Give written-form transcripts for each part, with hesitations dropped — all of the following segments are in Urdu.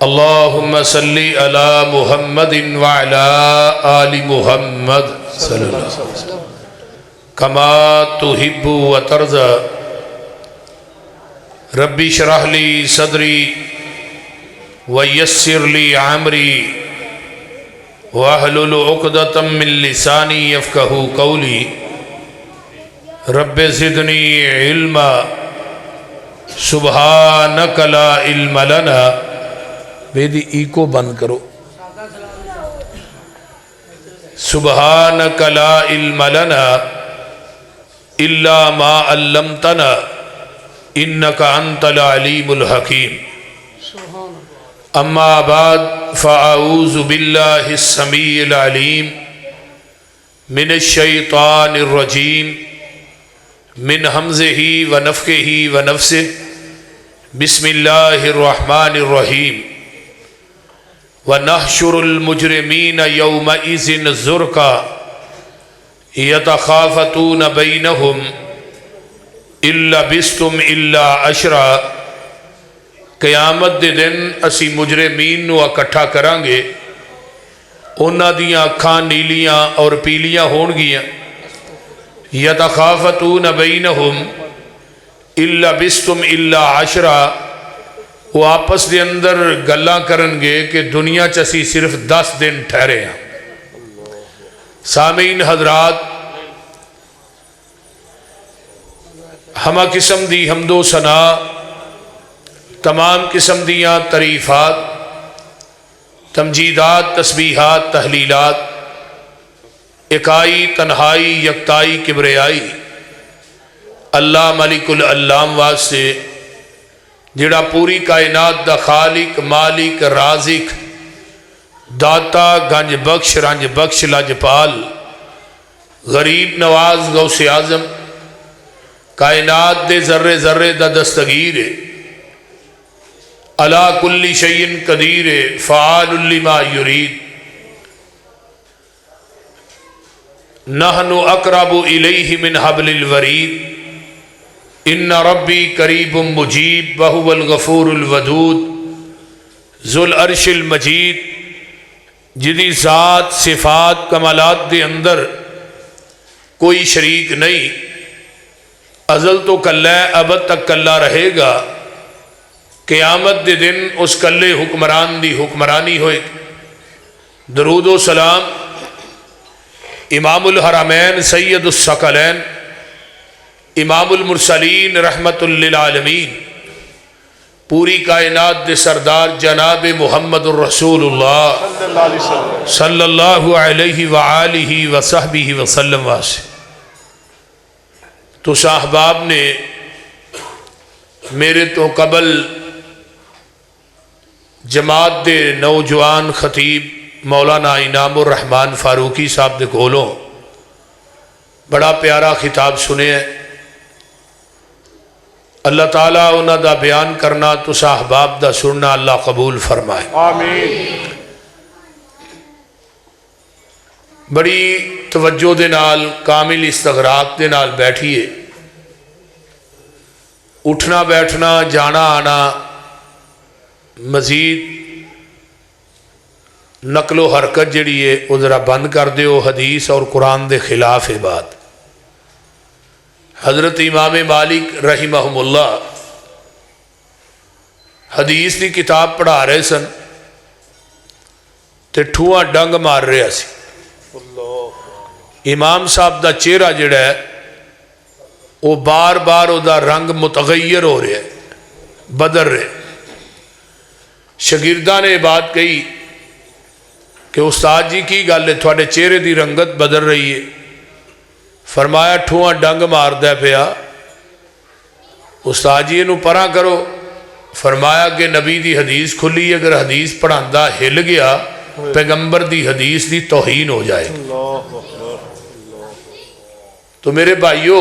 اللہم صلی علی محمد وعلی آل محمد صلی اللہ علیہ وسلم کما تحب و ترضى ربی اشرح لی صدری ویسر لی عمری واحلل عقدۃ من لسانی یفقہوا قولی رب زدنی علما سبحانک لا علم لنا بیدی ایکو بند کرو سبحانک لا علم لنا الا ما علمتنا انک انت العلیم الحکیم اما بعد فاعوذ باللہ السمیع العلیم من الشیطان الرجیم من حمزہ ونفخہ ونفثہ بسم اللہ الرحمن الرحیم وَنَحْشُرُ الْمُجْرِمِينَ يَوْمَئِذٍ زُرْقًا يَتَخَافَتُونَ بَيْنَهُمْ إِلَّا بِسْتُمْ إِلَّا عَشْرًا قیامت دے دن اسی مجرمین نو اکٹھا کرانگے انہاں دیاں اکھاں نیلیاں اور پیلیاں ہون گیاں يَتَخَافَتُونَ بَيْنَهُمْ إِلَّا بِسْتُمْ إِلَّا عَشْرًا وہ آپس دے اندر گلاں کرنگے کہ دنیا چسی صرف 10 دن ٹھہرے ہیں۔ سامعین حضرات، ہمہ قسم دی حمد و ثنا، تمام قسم دیاں تعریفات، تمجیدات، تسبیحات، تحلیلات، اکائی، تنہائی، یکتائی، کبریائی اللہ ملک العلام واسطے جڑا پوری کائنات دا خالق، مالک، رازق، داتا، گنج بخش، رنج بخش، لاجپال، غریب نواز، غوث اعظم، کائنات دے ذرے ذرے دا دستگیر علی کل شیء قدیر فعال لما یرید نحن اقرب الیہ من حبل الورید ان ربی قریب مجیب وہو الغفور الودود ذو العرش المجید جدی ذات صفات کمالات دے اندر کوئی شریک نہیں، ازل تو کلہ ہے، ابد تک کلہ رہے گا، قیامت دے دن اس کلے حکمران دی حکمرانی ہوئے۔ درود و سلام امام الحرمین سید الثقلین امام المرسلین رحمت للعالمین پوری کائنات دے سردار جناب محمد الرسول اللہ صلی اللہ علیہ وآلہ وصحبہ وسلم واسے تو صاحباب نے میرے تو قبل جماعت دے نوجوان خطیب مولانا انعام الرحمن فاروقی صاحب دے کولوں بڑا پیارا خطاب سنے ہیں۔ اللہ تعالیٰ انہاں دا بیان کرنا تو صاحباب دا سننا اللہ قبول فرمائے آمین۔ بڑی توجہ دے نال کامل استغراق دے نال بیٹھیے، اٹھنا بیٹھنا جانا آنا مزید نقل و حرکت جڑی ہے وہ ذرا بند کر دیو، حدیث اور قرآن دے خلاف ہے بات۔ حضرت امام مالک رحمہم اللہ حدیث دی کتاب پڑھا رہے سن تے ٹھواں ڈنگ مار رہے سی۔ امام صاحب دا چہرہ جڑا ہے وہ بار بار او دا رنگ متغیر ہو رہے بدل رہے۔ شاگرداں نے بات کہی کہ استاد جی کی گل ہے تھوڑے چہرے دی رنگت بدل رہی ہے؟ فرمایا ٹھواں ڈنگ مار دے پیا۔ استاد جی انہوں پرا کرو۔ فرمایا کہ نبی دی حدیث کھلی، اگر حدیث پڑھاندہ ہل گیا پیغمبر دی حدیث دی توہین ہو جائے گی۔ تو میرے بھائیو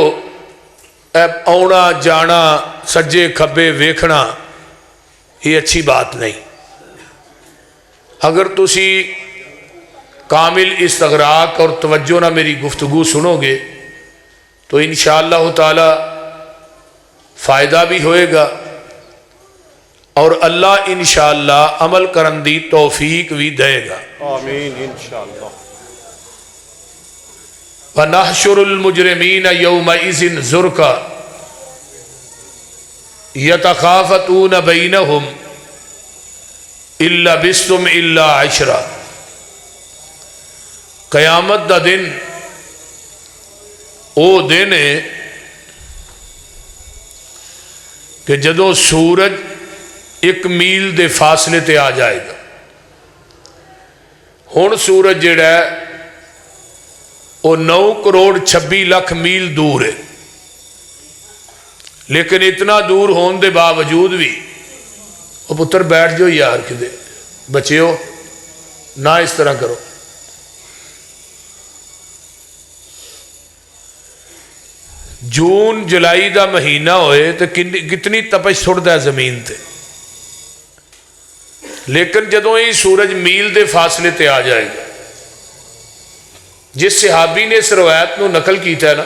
آنا جانا سجے کھبے ویکھنا یہ اچھی بات نہیں۔ اگر تسی کامل استغراق اور توجہ نہ میری گفتگو سنو گے تو انشاءاللہ تعالی فائدہ بھی ہوئے گا اور اللہ انشاءاللہ عمل کرن دی توفیق بھی دے گا. آمین انشاءاللہ. وَنَحْشُرُ الْمُجْرِمِينَ يَوْمَئِذٍ زُرْقًا يَتَخَافَتُونَ بَيْنَهُمْ إِن لَبِثْتُمْ إِلَّا عَشْرًا. قیامت دا دن او دن ہے کہ جدو سورج 1 میل دے فاصلے تے آ جائے گا. ہن سورج جڑا ہے وہ 9 کروڑ 26 لاکھ میل دور ہے، لیکن اتنا دور ہون دے باوجود بھی وہ پتر بیٹھ جو یار کدے بچیو نہ اس طرح کرو. جون جولائی دا مہینہ ہوئے تو کتنی تپش چھڑتا ہے زمین تے، لیکن جدوں ہی سورج میل دے فاصلے تے آ جائے گا. جس صحابی نے اس روایت نو نقل کیتا ہے نا،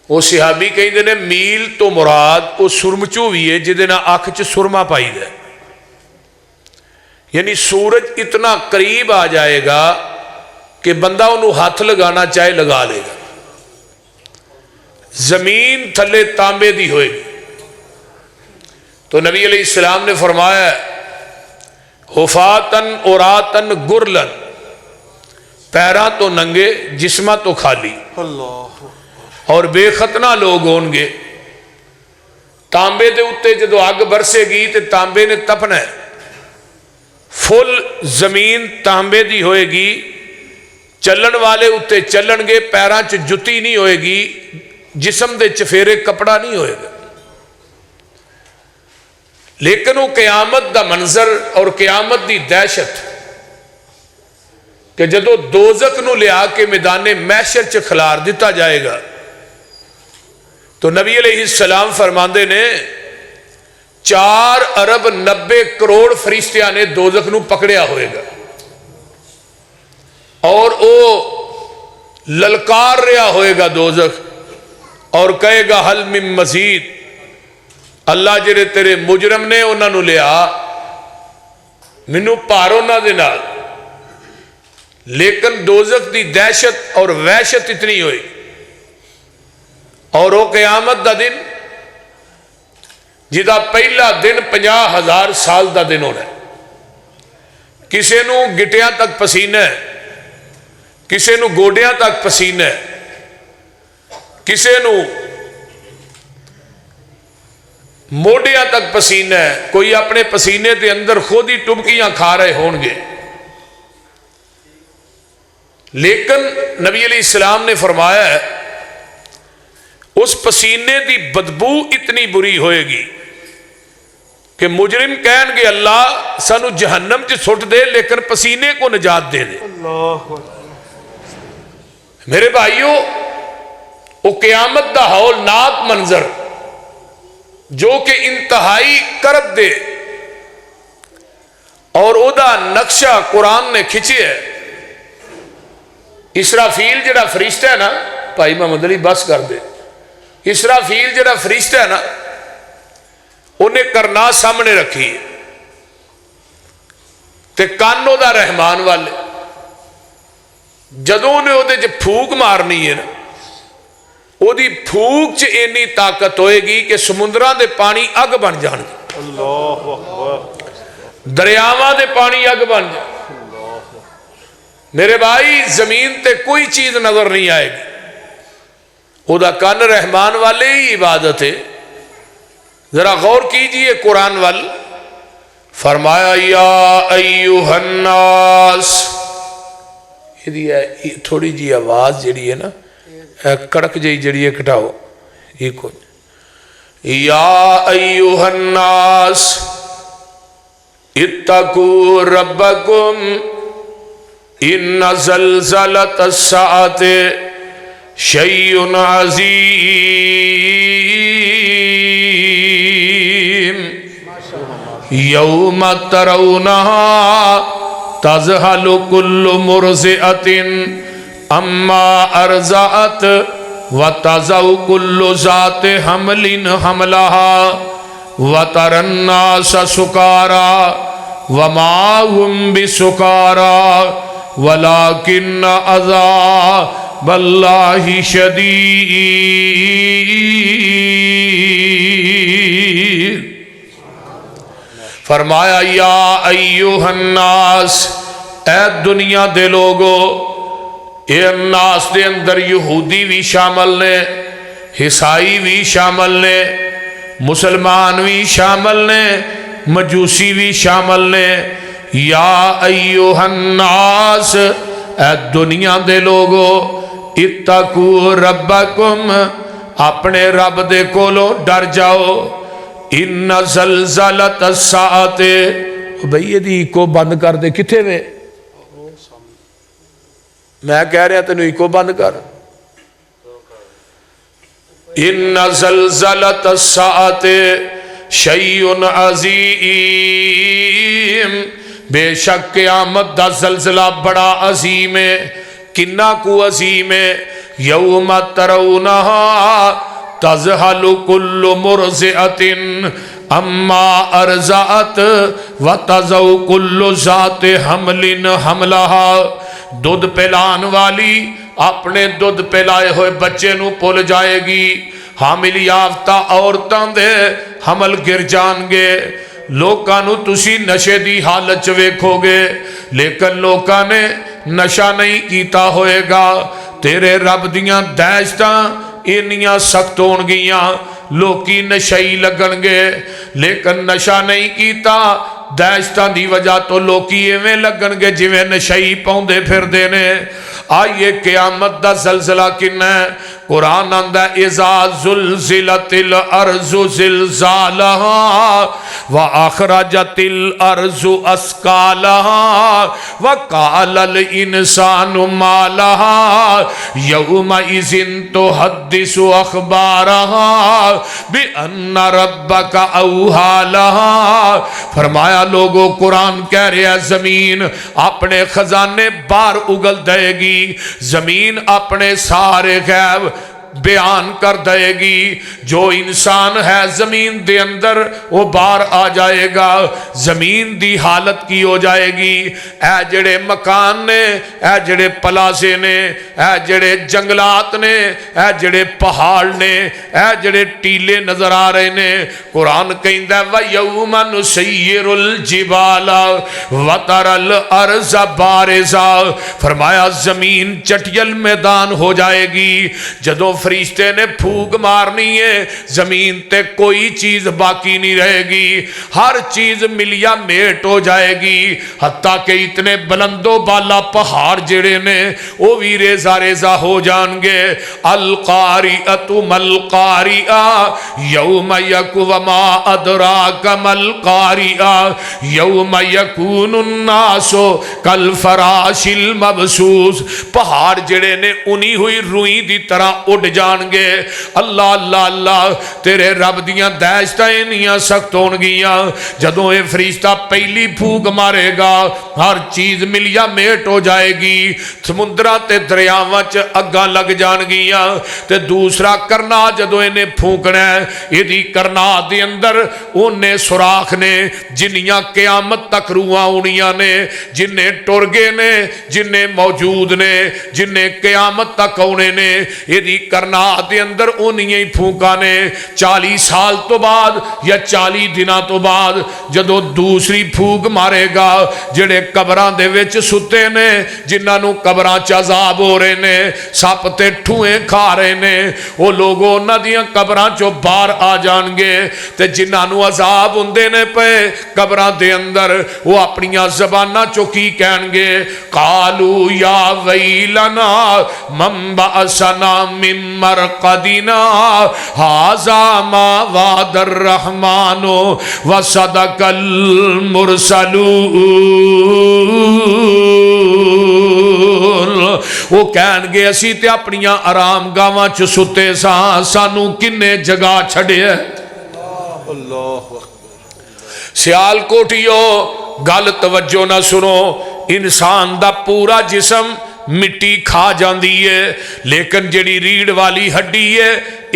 وہ صحابی کہیں نے میل تو مراد وہ سرمچو بھی ہے جدے نا آنکھ چ سرما پائی دے، یعنی سورج اتنا قریب آ جائے گا کہ بندہ انہوں ہاتھ لگانا چاہے لگا لے گا. زمین تھلے تانبے دی ہوئے گی. تو نبی علیہ السلام نے فرمایا حفاتن اوراتن گرلن، پیراں تو ننگے جسمہ تو خالی، اور بے ختنہ لوگ ہون گے. تانبے دے اتے جدو آگ برسے گی تے تانبے نے تپنا ہے، فل زمین تانبے دی ہوئے گی. چلن والے اتے چلن گے، پیراں چ جتی نہیں ہوئے گی، جسم دے چفیرے کپڑا نہیں ہوئے گا. لیکن وہ قیامت دا منظر اور قیامت دی دہشت کہ جدو دوزخ نو لیا کے میدان محشر چ کھلار دیتا جائے گا تو نبی علیہ السلام فرماندے نے 4 ارب 90 کروڑ فرشتیاں نے دوزخ نو پکڑیا ہوئے گا، اور او للکار رہا ہوئے گا دوزخ، اور کہے گا حل من مزید، اللہ جڑے تیرے مجرم نے انہاں نو لیا مینوں پارو نہ دے نال. لیکن دوزخ دی دہشت اور وحشت اتنی ہوئی، اور وہ قیامت دا دن جدا پہلا دن 50,000 سال دا دن ہونا ہے. کسے نو گٹیاں تک پسینہ ہے، کسے نو گوڑیاں تک پسینہ ہے، کسے نو موڈیاں تک پسینہ ہے. کوئی اپنے پسینے دے اندر خود ہی ٹبکیاں کھا رہے ہون گے. لیکن نبی علیہ السلام نے فرمایا ہے اس پسینے دی بدبو اتنی بری ہوئے گی کہ مجرم کہن گے اللہ سانو جہنم چ سٹ دے لیکن پسینے کو نجات دے دے. میرے بھائیو، وہ قیامت دا ہولناک منظر جو کہ انتہائی کرب دے، اور او دا نقشہ قرآن نے کھچے ہے. اسرافیل جڑا فرشتہ ہے نا، بھائی محمد علی بس کر دے، اسرافیل جڑا فرشتہ ہے نا انہیں کرنا سامنے رکھی ہے تے کانوں دا رحمان والے. جدوں نے او دے جے پھوک مارنی ہے نا، او دی پھوک چ اینی طاقت ہوئے گی کہ سمندراں دے پانی اگ بن جان گے، اللہ اکبر، دریاواں دے پانی اگ بن جان. میرے بھائی زمین تے کوئی چیز نظر نہیں آئے گی. او دا کان رحمان والے ہی عبادت ہے. ذرا غور کیجئے قرآن وال، فرمایا یا ایوہ الناس، یہ تھوڑی جی آواز جڑی ہے نا کڑک جی جڑی ہے کٹاؤ، یہ کوئی یا ایوہ الناس اتقوا ربکم ان زلزلۃ الساعۃ شیء عظیم یوم ترونہا تذہل کل مرضعۃ اما ارضعت وتضع کل ذات حمل حملہا وَتَرَى النَّاسَ سُكَارَى وَمَا هُمْ بِسُكَارَى وَلَكِنَّ عَذَابَ اللَّهِ شَدِيدٌ۔ فرمایا یا ایوہ الناس، اے دنیا دے لوگو، اے الناس دے اندر یہودی بھی شامل نے، عیسائی بھی شامل نے، مسلمان بھی شامل نے، مجوسی بھی شامل نے۔ یا ایوہ الناس، اے دنیا دے لوگو، اتقو ربکم، اپنے رب دے کولو ڈر جاؤ۔ ان زلزلۃ الساعۃ، بھئی یہ دی کو بند کر دے، کتھے میں میں کہہ رہا تینوں کو بند کر۔ ان زلزلۃ الساعۃ شیء عظیم، بے شک قیامت دا زلزلہ بڑا عظیم ہے۔ کنا کو عظیم ہے؟ یوم ترونہا تذہل کل مرضعۃ اما ارضعت وتضع کل ذات حمل حملہا، دودھ پلان والی اپنے دودھ پلائے ہوئے بچے نو پل جائے گی، حامل یافتہ عورتاں دے حمل گر جان گے۔ لوکاں نو تسی نشے دی حالت چ ویکھو گے، لیکن لوکاں نے نشہ نہیں کیتا ہوئے گا۔ تیرے رب دیاں دہشتاں انیاں سخت ہون گیاں، لوکی نشئی لگن گے، لیکن نشہ نہیں کیتا، دہشتاں دی وجہ تو لوکی ایویں لگن گے جویں نشئی پاؤندے پھر دینے۔ آئیے قیامت دا زلزلہ کنا ہے؟ قرآن آندہ اذا زلزلت الارض زلزالہا واخرجت الارض اسقالہا وقال الانسان ما لہا یومئذ تحدث اخبارہا بان ربک اوحی لہا۔ فرمایا لوگو، قرآن کہہ رہا ہے زمین اپنے خزانے باہر اگل دے گی، زمین اپنے سارے غیب بیان کر دے گی۔ جو انسان ہے زمین دے اندر وہ باہر آ جائے گا، زمین دی حالت کی ہو جائے گی۔ اے جڑے مکان نے، اے جڑے پلازے نے، اے جڑے جنگلات نے، اے جڑے پہاڑ نے، اے جڑے ٹیلے نظر آ رہے نے، قرآن کہندا ہے وَيَوْمَ نُسَيِّرُ الْجِبَالَ وَتَرَى الْأَرْضَ بَارِزَةً، فرمایا زمین چٹیل میدان ہو جائے گی۔ جدوں فرشتے نے پھونک مارنی ہے، زمین تے کوئی چیز باقی نہیں رہے گی، ہر چیز ملیا میٹ ہو جائے گی، حتیٰ کہ اتنے بلند و بالا پہاڑ جڑے نے وہ بھی ریزہ ریزہ ہو جان گے۔ القاریۃ ملقاریہ یوم وما ادراک ملقاریہ یوم یکون الناس کالفراش المبثوث، پہاڑ جڑے نے انہی ہوئی روئی دی طرح اڑ جان گے۔ اللہ اللہ اللہ، تیرے رب دیاں دہشتاں انیاں سخت ہون گیاں، جدوں اے فرشتہ پہلی پھونک مارے گا ہر چیز ملیا میٹ ہو جائے گی، سمندراں تے دریاواں چ اگاں لگ جان گیاں۔ تے دوسرا کرنا جدوں انہیں پھونکنا ہے، ایدی کرنا دے اندر انہیں سوراخ نے، جنیاں قیامت تک روحاں اونیاں نے، جنہیں ٹرگے نے، جنہیں موجود نے، جنہیں قیامت تک اونے نے، ایدی کرنا دے اندر انہیں پھونکا نے۔ 40 سال تو بعد یا 40 دنوں تو بعد جدو دوسری پھونک مارے گا، جڑے قبراں دے وچ ستے نے، جنہاں نو قبراں چ عذاب ہو رہے نے، سپ تے ٹھوئیں کھا رہے نے، وہ لوگوں انہاں دیاں قبراں چوں باہر آ جان گے، تے جنہاں نو عذاب ہوندے نے پے قبراں دے اندر، وہ اپنیاں زباناں چوں کی کہن گے، قالو یا ویلنا من بعثنا من مرقدنا ھذا ما وعد الرحمن وصدق المرسلون۔ وہ کہن گے اسی تے اپنیاں آرام گاواں چ ستے ساں، سانو کنے جگہ چھڑے ہے۔ اللہ سیال کوٹیو گل توجہ نہ سنو، انسان دا پورا جسم مٹی کھا جاندی ہے، لیکن جڑی ریڑھ والی ہڈی ہے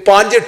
5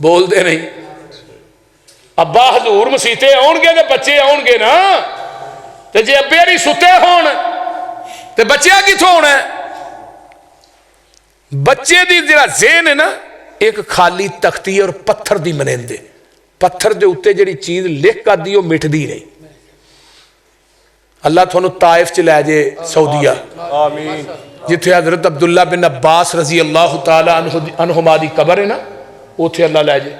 بول دے نہیں ابا حضور مسیتے آن گے تو بچے آن گے نا تو جے ابے نہیں ستے ہون تو بچے کتوں ہونا ہے بچے دی جڑا ذہن ہے نا ایک خالی تختی اور پتھر دی منیندے پتھر دے اتے جڑی چیز لکھ کر دی وہ مٹ دی نہیں اللہ تھانو طائف چ لے جے سعودیہ آمین جتھے حضرت عبداللہ بن عباس رضی اللہ تعالی عنہما دی قبر ہے نا اوتھے اللہ لے جے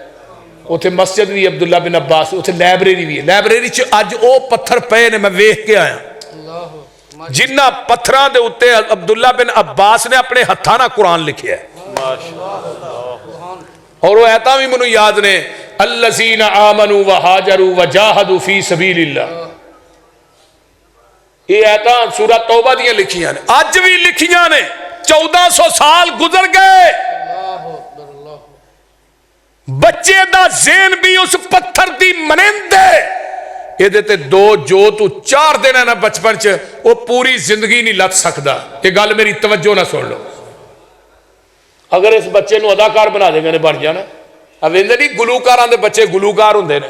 اوتھے مسجد بھی عبداللہ بن عباس اوتھے لائبریری بھی ہے لائبریری چ اج او پتھر پے نے میں ویکھ کے آیا جنہ پتھراں دے اوتے عبداللہ بن عباس نے اپنے ہتھاں نال قرآن لکھیا ہے اور وہ ایتاں بھی منوں یاد نے الذین آمنوا وہاجروا وجاہدوا فی سبیل اللہ یہ ایتاں سورہ توبہ دیاں لکھیاں نے اج بھی لکھیاں نے 1400 سال گزر گئے بچے دا ذہن بھی اس پتھر دی منند ہے یہ دیتے دو جو تو 4 دن ہے نا بچپن چ وہ پوری زندگی نہیں لت سکتا یہ گل میری توجہ نہ سن لو اگر اس بچے نو اداکار بنا دے گا نے بن جانا اب نہیں گلوکاراں دے بچے گلوکار ہوندے نے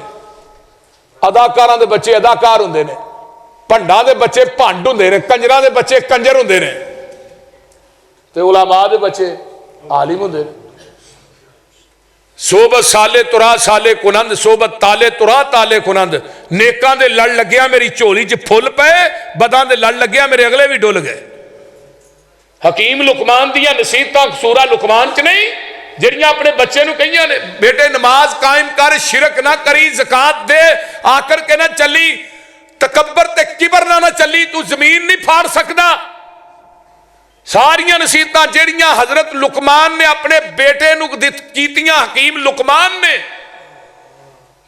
اداکاراں دے بچے اداکار ہوندے نے پنڈاں دے بچے پنڈ ہوندے نے کنجراں دے بچے کنجر ہوندے نے تے علماء دے بچے عالم ہوندے نے صحبت سالے ترا سالے کنند صحبت تالے ترا تالے کنند نیکاں دے لڑ لگیا میری چولی چ پھل پے بداں دے لڑ لگیا میرے اگلے بھی ڈول گئے حکیم لقمان دیا نصیحتاں سورہ لقمان چ نہیں جڑیاں اپنے بچے نو کہیاں نے بیٹے نماز قائم کر شرک نہ کری زکات دے آ کر کے نہ چلی تکبر تے کبر نہ چلی تو زمین نہیں پھاڑ سکدا ساریاں نصیحتاں جڑیاں حضرت لقمان نے اپنے بیٹے نو کیتیاں حکیم لقمان نے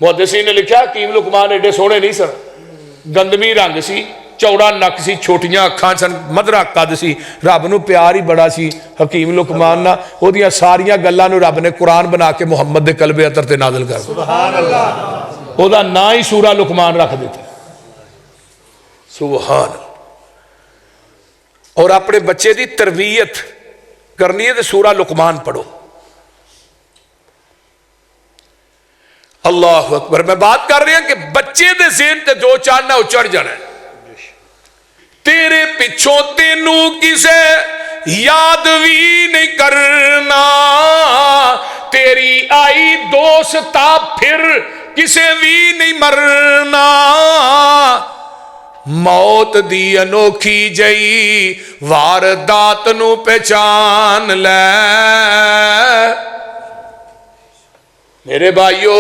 محدثین نے لکھا حکیم لقمان ایڈے سونے نہیں سن گندمی رنگ سی چوڑا نک سی چھوٹیاں اکھاں سن مدرا قد سی رب نو پیار ہی بڑا سی حکیم لقمان نا او دیاں ساریاں گلاں نو رب نے قرآن بنا کے محمد دے قلب اطہر تے نازل کر سبحان اللہ او دا نا ہی سورہ لقمان رکھ دیتا سبحان اللہ اور اپنے بچے دی تربیت کرنی ہے تو سورہ لقمان پڑھو اللہ اکبر میں بات کر رہی ہوں کہ بچے دے ذہن تے جو چڑھنا وہ چڑھ جانا ہے تیرے پچھوں تینو کسے یاد بھی نہیں کرنا تیری آئی دوستا پھر کسے بھی نہیں مرنا موت دی انوکھی جئی واردات نو پہچان لے میرے بھائیو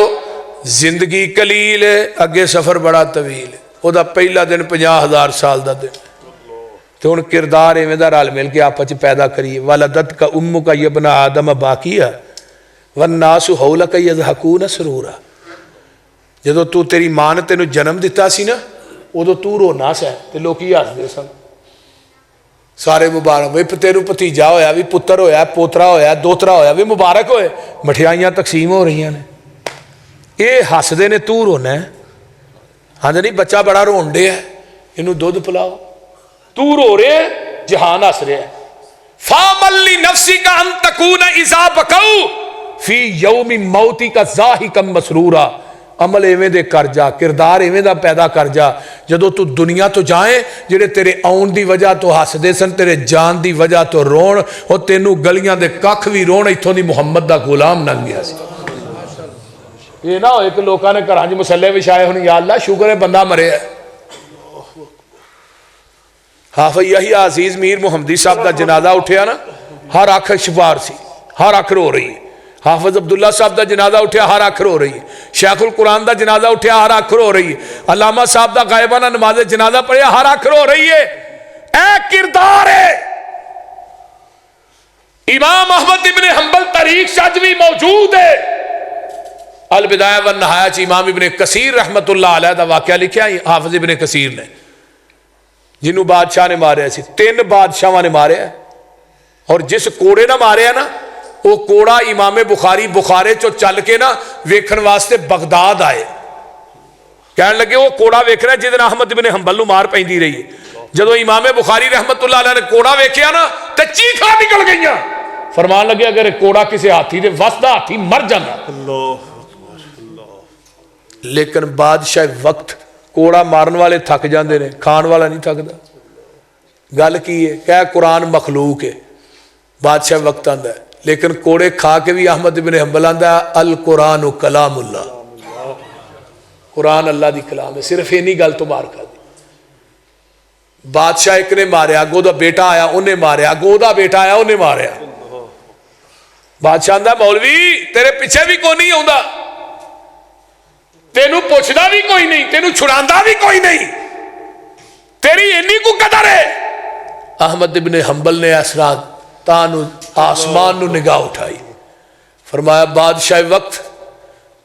زندگی قلیل ہے اگے سفر بڑا طویل ہے وہ دا پہلا دن 50,000 سال دا دن تو ان کردار ایویں دا رل مل کے آپس پیدا کریے والدت کا امو کا ابن آدم باقیہ والناس حولک یضحکون سرورا جدو تو تیری ماں نے تینوں جنم دیتا سی نا ادو تو رونا سا تے لوگ ہی ہس دے سن سارے مبارک بھی تیروں بھتیجا ہویا بھی پتر ہویا پوترا ہویا دوترا ہویا بھی مبارک ہوئے مٹھیائیاں تقسیم ہو رہی ہیں یہ ہسدے نے تو رونا ہے ہاں نہیں بچہ بڑا رون ڈے ہے انہوں دودھ پلاؤ تو رو رہے ہیں جہان ہس رہے ہیں فَامَلْ لِنَفْسِكَ أَن تَكُونَ إِذَا بَكَوْا فِي يَوْمِ مَوْتِكَ ضَاحِكًا مَسْرُورًا عمل ایویں دے کر جا کردار ایویں دا پیدا کر جا جدو تو دنیا تو جائیں جڑے تیرے آن دی وجہ تو ہس دے سن تیرے جان دی وجہ تو رون اور تینوں گلیاں دے ککھ بھی رون ایتھوں دی محمد دا غلام ننگ گیا سی یہ نہ ہو ایک لوکاں نے گھراں وچ مسلے وچھائے ہن یا اللہ شکر ہے بندہ مرے ہے حافظ یحییٰ عزیز میر محمدی صاحب دا جنازہ اٹھیا نا ہر اکھ شفار سی ہر اکھ رو رہی ہے حافظ عبداللہ صاحب دا جنازہ اٹھیا ہر اکھ رو رہی ہے شیخ القرآن دا جنازہ اٹھیا ہر اکھ رو رہی ہے علامہ صاحب دا غائبانہ نماز جنازہ پڑھیا ہر اکھ رو رہی ہے اے کردار ہے امام احمد ابن حنبل تاریخ شجوی موجود ہے البدایہ والنہایہ چ امام ابن کثیر رحمت اللہ علیہ دا واقعہ لکھیا حافظ ابن کثیر نے جنہوں بادشاہ نے مارے سی 3 بادشاہاں نے مارے اور جس کوڑے نہ مارے نا وہ کوڑا امام بخاری بخارے چو چل کے نا ویکھن واسطے بغداد آئے کہنے لگے وہ کوڑا ویکھنا جدن احمد ابن حنبل نو مار پیندی رہی ہے جدو امام بخاری رحمت اللہ علیہ نے کوڑا ویکھیا نا تے چیخاں نکل گئیاں فرمان لگے اگر کوڑا کسی ہاتھی دے وسدا ہاتھی مر جانا. لیکن بادشاہ وقت کوڑا مارن والے تھک جاندے نے, کھان والا نہیں تھکدا. گل کی ہے کہ قرآن مخلوق ہے, بادشاہ وقت آندا ہے, لیکن کوڑے کھا کے بھی احمد بن حنبل آندا ہے القرآن کلام اللہ, قرآن اللہ دی کلام ہے. صرف اینی گل تو مار کھا دی. بادشاہ ایک نے ماریا, اگوں دا بیٹا آیا انہیں ماریا, اگوں دا بیٹا آیا انہیں ماریا. بادشاہ آندا مولوی تیرے پیچھے بھی کوئی نہیں آندا, تینوں پوچھدا بھی کوئی نہیں, تینوں چھڑاندا بھی کوئی نہیں, تیری اینی کو قدر ہے. احمد بن حنبل نے اس رات تانو آسمان نو نگاہ اٹھائی, فرمایا بادشاہ وقت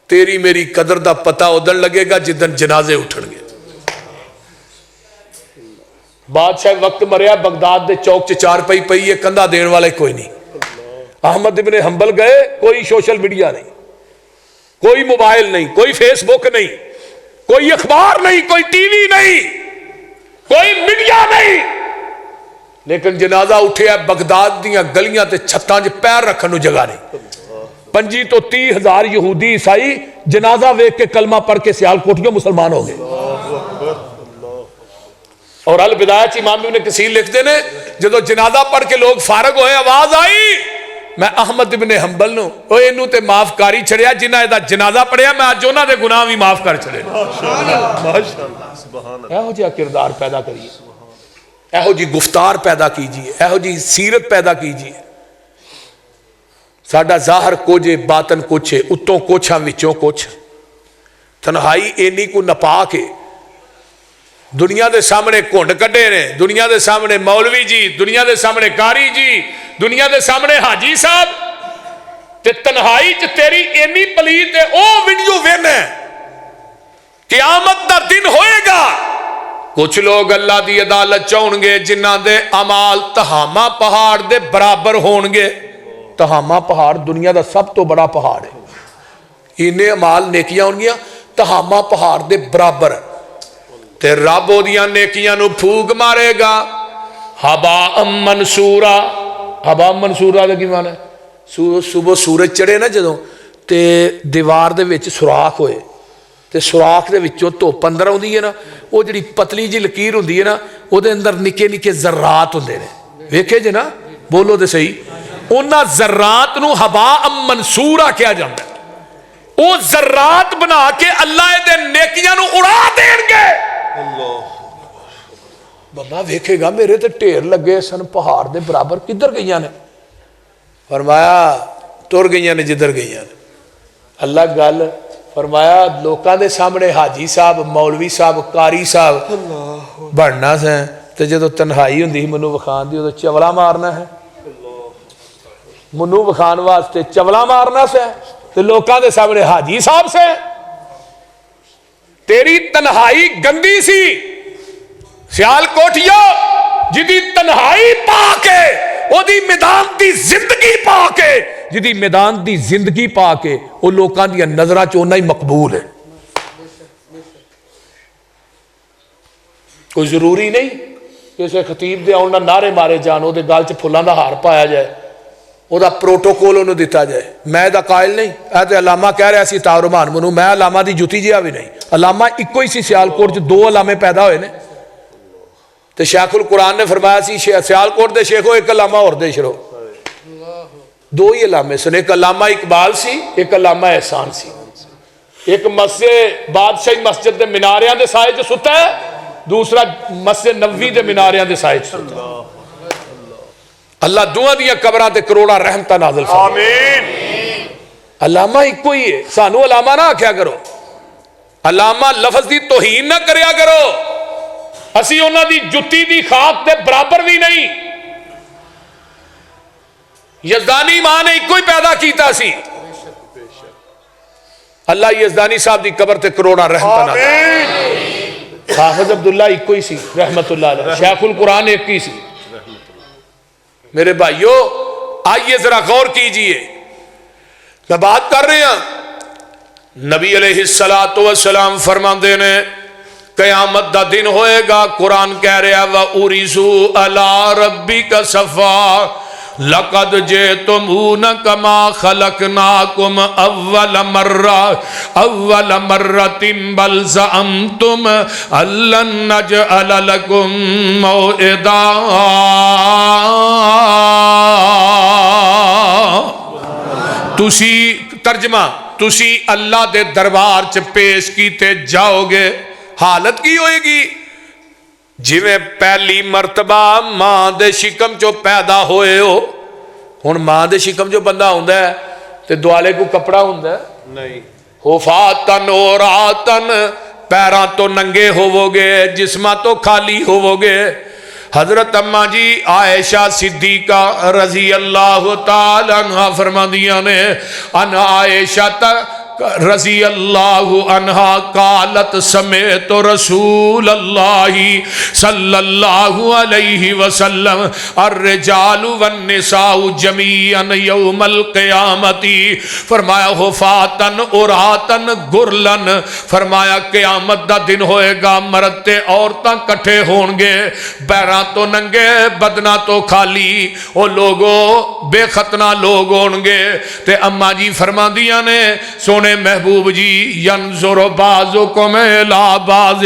تیری میری قدر دا پتہ ادن لگے گا جدن جنازے اٹھن گے. بادشاہ وقت مریا, بغداد دے چوک چ چار پئی پئی ہے, کندھا دین والے کوئی نہیں. احمد بن حنبل گئے, کوئی سوشل میڈیا نہیں, کوئی موبائل نہیں, کوئی فیس بک نہیں, کوئی اخبار نہیں, کوئی ٹی وی نہیں, کوئی میڈیا نہیں, لیکن جنازہ اٹھیا. بغداد دیاں گلیاں تے چھتاں چ پیر رکھن نو جگہ نہیں. 25 تو 30 ہزار یہودی عیسائی جنازہ ویکھ کے کلمہ پڑھ کے سیال کوٹھیوں مسلمان ہو گئے. اور البدایہ امام ابن کثیر لکھتے نے جدو جنازہ پڑھ کے لوگ فارغ ہوئے, آواز آئی میں احمد بن حنبل نو او اینو تے معاف کاری چھڑیا, جنہ دا جنازہ پڑھیا میں اج انہاں دے گناہ بھی معاف کر چھڑے. ماشاءاللہ سبحان اللہ. ایہو جہا کردار پیدا کریے, ایہو جی گفتار پیدا کیجیے, ایہو جی سیرت پیدا کیجیے. ساڈا ظاہر کچھ ہے, باطن کچھ ہے, اتوں کچھ ہاں وچوں کچھ. تنہائی اینی کو نپا کے دنیا دے سامنے کھنڈ کڈے نے, دنیا دے سامنے مولوی جی, دنیا دے سامنے قاری جی, دنیا دے سامنے حاجی صاحب, تے تنہائی چ تیری اینی پلیت ہے. او ویڈیو وینے قیامت دا دن ہوئے گا, کچھ لوگ اللہ دی عدالت چاہن گے جنہ دے اعمال تہامہ پہاڑ دے برابر ہون گے. تہامہ پہاڑ دنیا دا سب تو بڑا پہاڑ ہے, انہیں اعمال نیکیاں ہون گیا تہامہ پہاڑ دے برابر, تے رب دیاں نیکیاں نو پھوک مارے گا. ہبا منصورا, ہبا منصورا دا کی معنی ہے, صبح سورج چڑھے نا جدوں تے دیوار دے وچ سوراخ ہوئے, تے سوراخ دے وچوں دھوپ اندر آندی ہے نا, وہ جڑی پتلی جی لکیر ہوندی ہے نا, او دے اندر نکے نکے ذرات ہوندے نے, ویکھے جے نا, بولو تے صحیح. انہاں ذرات نو ہبا منصورا کیا جاندا ہے. او ذرات بنا کے اللہ دے نیکیاں نو اڑا دین گے. بندہ ویکھے گا میرے تے ٹھیر لگے سن پہاڑ دے برابر, کدھر گئیاں نے؟ فرمایا تر گئیاں نے جدھر گئیاں نے. اللہ گل فرمایا لوکاں دے سامنے حاجی صاحب, مولوی صاحب, قاری صاحب بننا سے, تے جدو تنہائی ہوندی منو وکھان دی, ادو چولا مارنا ہے. منو وکھان واسطے چولا مارنا سے, تے لوکاں دے سامنے حاجی صاحب سے. تیری تنہائی گندی سی, سیال کوٹھیو جدی تنہائی پا کے او دی میدان دی زندگی پا کے, جدی میدان دی زندگی پا کے او لوکاں دی نظرہ چونہ ہی مقبول ہے. کوئی ضروری نہیں کسی خطیب دے آننا نعرے مارے جان, او دے گال چ پھلاں دا ہار پایا جائے, او دا پروٹوکول انہوں دیتا جائے. میں دا قائل نہیں, اے تے علامہ کہہ رہے سی تارمان منو, میں علامہ دی جوتی جیا بھی نہیں. علامہ ایک ہی سی سیالکوٹ جو 2 علامے پیدا ہوئے نے, تے شیخ القرآن نے فرمایا سی سیالکوٹ دے شیخو ایک علامہ اور دے شروع, 2 ہی علامے سن, ایک علامہ اقبال سی, ایک علامہ احسان سی. ایک مسجد بادشاہی مسجد دے مناریاں دے سائے جو ستا ہے, دوسرا مسجد نبوی دے مناریاں دے سائے جو ستا ہے. اللہ دعا دیا قبراں تے کروڑا رحمتہ نازل فرمائے. آمین. علامہ ایک کوئی ہے, سانو علامہ نہ آکھیا کرو, علامہ لفظ دی توہین نہ کریا کرو. اسی انہاں دی جتی دی خاک دے برابر بھی نہیں. یزدانی ماں نے ایک کوئی پیدا کیتا سی, اللہ یزدانی صاحب دی قبر تے کروڑا رحمتہ نازل. حافظ عبداللہ ایک کوئی سی رحمت اللہ علیہ, شیخ القرآن ایک کی سی. میرے بھائیو آئیے ذرا غور کیجئے, میں بات کر رہے ہیں نبی علیہ السلام فرماندے نے قیامت دا دن ہوئے گا, قرآن کہہ رہا وَأُرِزُوا عَلَىٰ رَبِّكَ صَفًّا, لقد جئتمون کما خلقناکم اول مرۃ بل زعمتم ان لن نجعل لکم موعدا تسی ترجمہ تسی اللہ دے دربار چ پیش کیتے جاؤ گے حالت کی ہوئے گی جویں پہلی مرتبہ ماں دے شکم چو پیدا ہوئے ہو. ہن ماں دے شکم جو بندہ ہوندا ہے تے دوالے کو کپڑا ہوندا ہے نہیں. حفاتن عوراتن پیراں تو ننگے ہوو گے جسماں تو خالی ہوو گے. حضرت اماں جی عائشہ صدیقہ رضی اللہ تعالی عنہ فرماندیاں نے ان عائشہ رضی اللہ عنہ قالت سمیت رسول اللہ صلی اللہ علیہ وسلم الرجال والنساء جمیعا یوم القیامت فرمایا حفاتن عوراتن گرلن فرمایا قیامت دا دن ہوئے گا مرد تے عورتاں کٹھے ہون گے پیراں تو ننگے بدنا تو خالی او لوگوں بے ختنہ لوگ ہون گے. تے اماں جی فرماندیاں نے سونے محبوب جی ینظر بعضکم الی بعض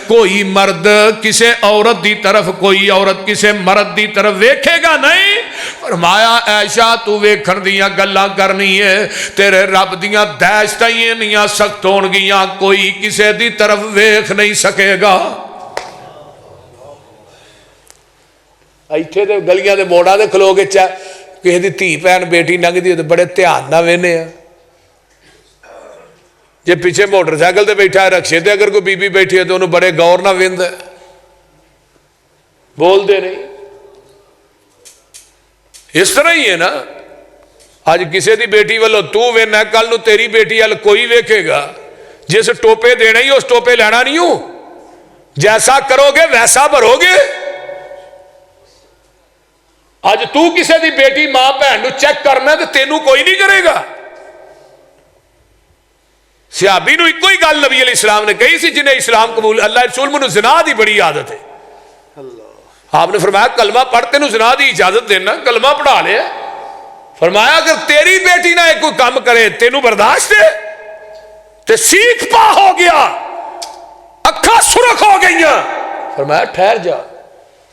کوئی مرد کسے عورت دی طرف کوئی عورت کسے مرد دی طرف ویکھے گا نہیں. فرمایا عائشہ تو ویکھن دیاں گلاں کرنی ہے تیرے رب دیاں دہشتاں انیاں سخت ہون گیاں کوئی کسے دی طرف ویکھ نہیں سکے گا. ایتھے دے گلیاں دے موڑاں دے کھلو کے کسی دی دھی بہن بیٹی لنگدی تے بڑے دھیان نہ وینے ہیں. جے پیچھے موٹر سائیکل تے بیٹھا ہے رکشے تے اگر کوئی بی بی بیٹھی ہے تو انہوں بڑے غور نہ ویند ہے بول دے نہیں. اس طرح ہی ہے نا آج کسے دی بیٹی والو تو وینا کل نو تیری بیٹی وال کوئی ویکھے گا جس ٹوپے دینا ہی اس ٹوپے لینا نہیں ہوں جیسا کرو گے ویسا بھرو گے. آج تو کسے دی بیٹی ماں بہن نو چیک کرنا تے تینوں کوئی نہیں کرے گا. صحابی نو ایک کوئی گل نبی علیہ السلام نے کہی سی جنہیں اسلام قبول اللہ رسول منو زنا دی بڑی عادت ہے. آپ نے فرمایا کلمہ پڑھتے نو زنا دی اجازت دینا کلمہ پڑھا لے. فرمایا اگر تیری بیٹی نہ کوئی کام کرے تینوں برداشت ہے تے سیکھ پا ہو گیا اکھا سرخ ہو گئیاں. فرمایا ٹھہر جا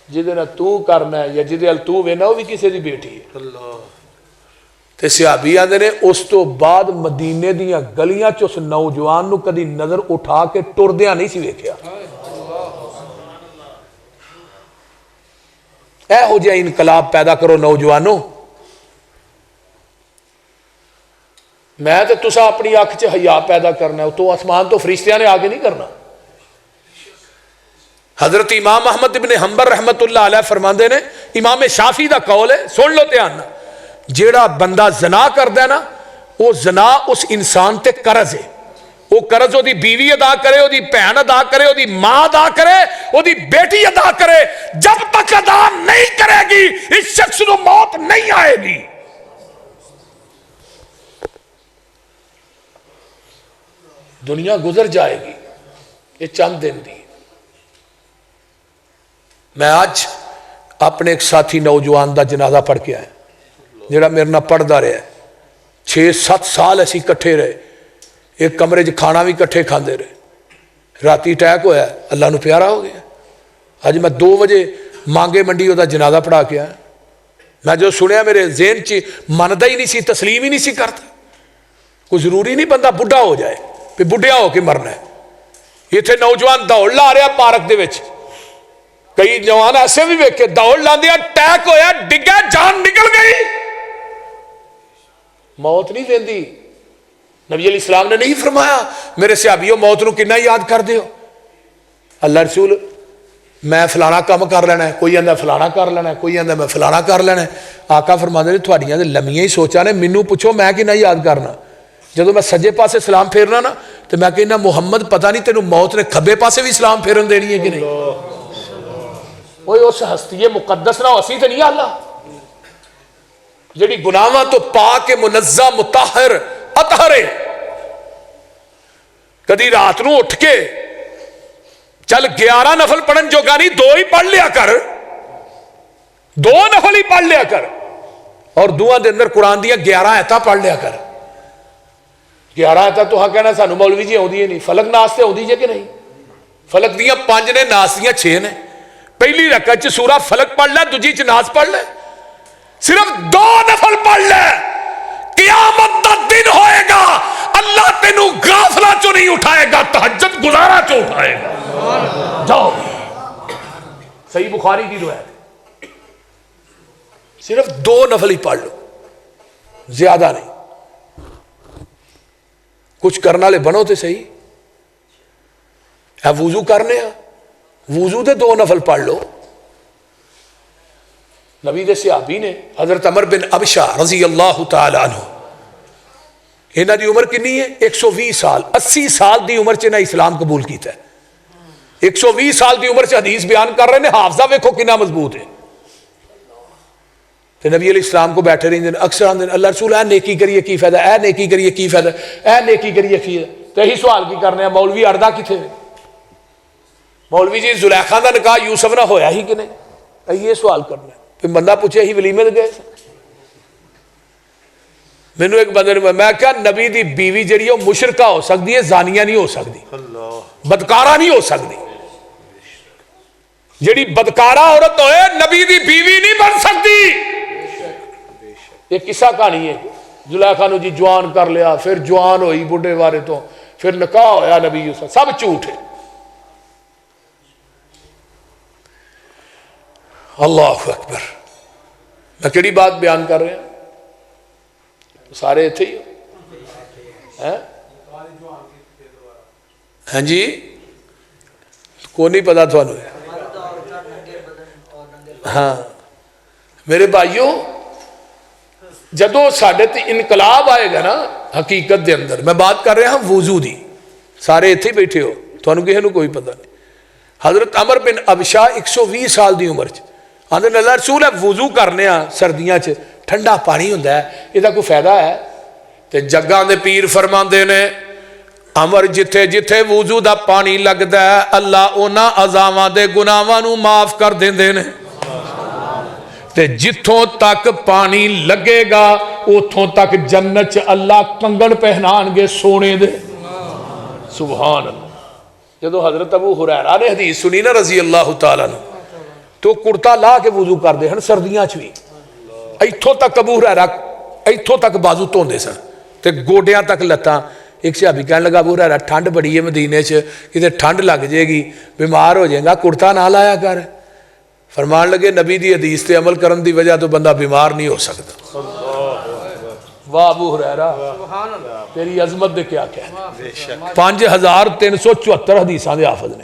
جدے نہ تو کرنا ہے یا جدے ال تو وینا وہ بھی کسی دی بیٹی ہے. اللہ تے صحابی آندے نے اس تو بعد مدینے دیاں گلیاں چ اس نوجوان نو کدی نظر اٹھا کے ٹردیاں نہیں سی ویکھیا. اے ہو جائے انقلاب پیدا کرو نوجوانوں. میں تے تسا اپنی اکھ چ حیا پیدا کرنا ہے تو آسمان تو فرشتیاں نے آگے نہیں کرنا. حضرت امام احمد ابن حنبل رحمت اللہ علیہ فرماندے نے امام شافعی دا قول ہے سن لو دھیان نال جیڑا بندہ زنا کردا ہے نا وہ زنا اس انسان تے قرض ہے. وہ قرض وہ دی بیوی ادا کرے وہ دی بہن ادا کرے وہ دی ماں ادا کرے وہ دی بیٹی ادا کرے جب تک ادا نہیں کرے گی اس شخص کو موت نہیں آئے گی. دنیا گزر جائے گی یہ چند دن دی. میں آج اپنے ایک ساتھی نوجوان دا جنازہ پڑھ کے آیا جڑا میرے نہ پڑھدا رہا ہے 6-7 سال اسی کٹھے رہے ایک کمرے چ کھانا بھی کٹھے کھاندے رہے. راتی اٹیک ہویا اللہ نو پیارا ہو گیا. اج میں 2 بجے مانگے منڈی وہ جنازہ پڑھا کے آیا. میں جو سنیا میرے ذہن چ مندا ہی نہیں سی تسلیم ہی نہیں سی کرتا. کوئی ضروری نہیں بندہ بڈھا ہو جائے پھر بڈھیا ہو کے مرنا ہے. اتنے نوجوان دوڑ لا رہا پارک دے وچ کئی جوان ایسے بھی ویکھے دوڑ لاندے اٹیک ہویا ڈگا جان نکل گئی. موت نہیں دیندی. نبی علیہ السلام نے نہیں فرمایا میرے صحابیوں موت نو کنا یاد کر دیو. اللہ رسول میں فلانا کام کر لینا ہے کوئی آندا فلانا کر لینا ہے کوئی آندا میں فلانا کر لینا ہے. آقا فرماندے نے تھوڑیاں تے لمیاں ہی سوچاں نے مینوں پوچھو میں کنا یاد کرنا. جدو میں سجے پاسے سلام پھیرنا نا تو میں کہنا محمد پتہ نہیں تینوں موت نے کھبے پاسے بھی سلام پھیرن دینی ہے کہ نہیں. وہ اس ہستی مقدس نہ اسی تے نہیں اللہ جڑی گناہاں تو پاک منزہ مطہر اطہر کدی رات نو اٹھ کے چل 11 نفل پڑھن جو گانی 2 ہی پڑھ لیا کر 2 نفل ہی پڑھ لیا کر. اور دعا دے اندر قرآن دیا 11 آیتاں پڑھ لیا کر. 11 آیتاں تو ہاں کہنا سانو مولوی جی آؤندی ہے نہیں. فلک ناس تے آؤندی جے کہ نہیں؟ فلک دیاں 5 نے, ناس دیاں 6 نے. پہلی رکعت چ سورہ فلک پڑھ لے, دوجی چ ناس پڑھ لے, صرف 2 نفل پڑھ لے. قیامت دا دن ہوئے گا, اللہ تینوں غافلہ چو نہیں اٹھائے گا, تہجد گزارا چو اٹھائے گا. جاؤ. صحیح بخاری کی روایت, صرف 2 نفل ہی پڑھ لو, زیادہ نہیں. کچھ کرنا لے بنو تے صحیح. وضو کرنے ہیں, وضو دے 2 نفل پڑھ لو. نبی دے صحابی نے حضرت عمر بن ابشا رضی اللہ تعالی عنہ, انہاں دی عمر کنی ہے؟ 120 سال. 80 سال دی عمر چ نہ اسلام قبول کیتا ہے. 120 سال دی عمر سے حدیث بیان کر رہے ہیں. حافظہ ویکھو کتنا مضبوط ہے. تو نبی علیہ السلام کو بیٹھے رہتے ہیں, اکثر آتے ہیں اللہ رسول اے نیکی کریے کی فائدہ, اے نیکی کریے کی فائدہ, اے نیکی کریے کی فائدہ. تو یہی سوال کی کرنے ہیں, مولوی اڑدا کتنے؟ مولوی جی زلیخا دا نکاح یوسف نہ ہویا ہی کہ نہیں؟ یہ سوال کرنا ہے. پھر بندہ پوچھے ہی ولیمے دے گئے. مینوں ایک بندے نے, میں کہا نبی دی بیوی جڑی ہے مشرکہ ہو سکتی ہے, زانیہ نہیں ہو سکتی, بدکارہ نہیں ہو سکتی. جڑی بدکارہ عورت ہوئے نبی دی بیوی نہیں بن سکتی. یہ قصہ کہانی ہے. زلیخا نو جی جوان کر لیا, پھر جوان ہوئی بڈھے وارے تو, پھر نکاح ہویا نبی یوسف, سب جھوٹ ہے. اللہ اکبر. میں کیڑی بات بیان کر رہے ہیں؟ سارے اتھے ہی ہو ہاں جی, کو نہیں پتا تھانو. ہاں میرے بھائیوں, جدو ساڈے تے انقلاب آئے گا نا حقیقت دے اندر, میں بات کر رہا ہوں وضو دی, سارے اتھے ہی بیٹھے ہو, تھانو کسی نو کوئی پتہ نہیں. حضرت عمر بن ابشا 120 سال دی عمر چ آندے اللہ رسول ہے وضو کرنے ہاں سردیاں چ, ٹھنڈا پانی ہوندا ہے, یہ کوئی فائدہ ہے؟ تے جگاں دے پیر فرماندے نے عمر جتھے جتھے وضو دا پانی لگدا ہے اللہ انہاں عذاباں دے گناہاں نو معاف کر دیندے نے. تے جتھوں تک پانی لگے گا اتھوں تک جنت چ اللہ کنگن پہنان گے سونے دے. سبحان اللہ. جدو حضرت ابو ہریرہ نے حدیث سنی نا رضی اللہ تعالیٰ عنہ, تو کرتا لا کے وضو کر دے ہن سردیاں چ بھی. ایتھوں تک ابو ہریرہ ایتھوں تک بازو دھوندے سن تے گوڈیاں تک لتاں. ایک صحابی کہنے لگا ابو ہریرہ ٹھنڈ بڑی ہے مدینے چ, کتے ٹھنڈ لگ جائے گی, بیمار ہو جائے گا, کرتا نہ لایا کر. فرمان لگے نبی دی حدیث تے عمل کرن دی وجہ تو بندہ بیمار نہیں ہو سکتا. واہ ابو ہریرہ تیری عظمت دے کیا کہنے. 5374 حدیثاں دے حافظ نے,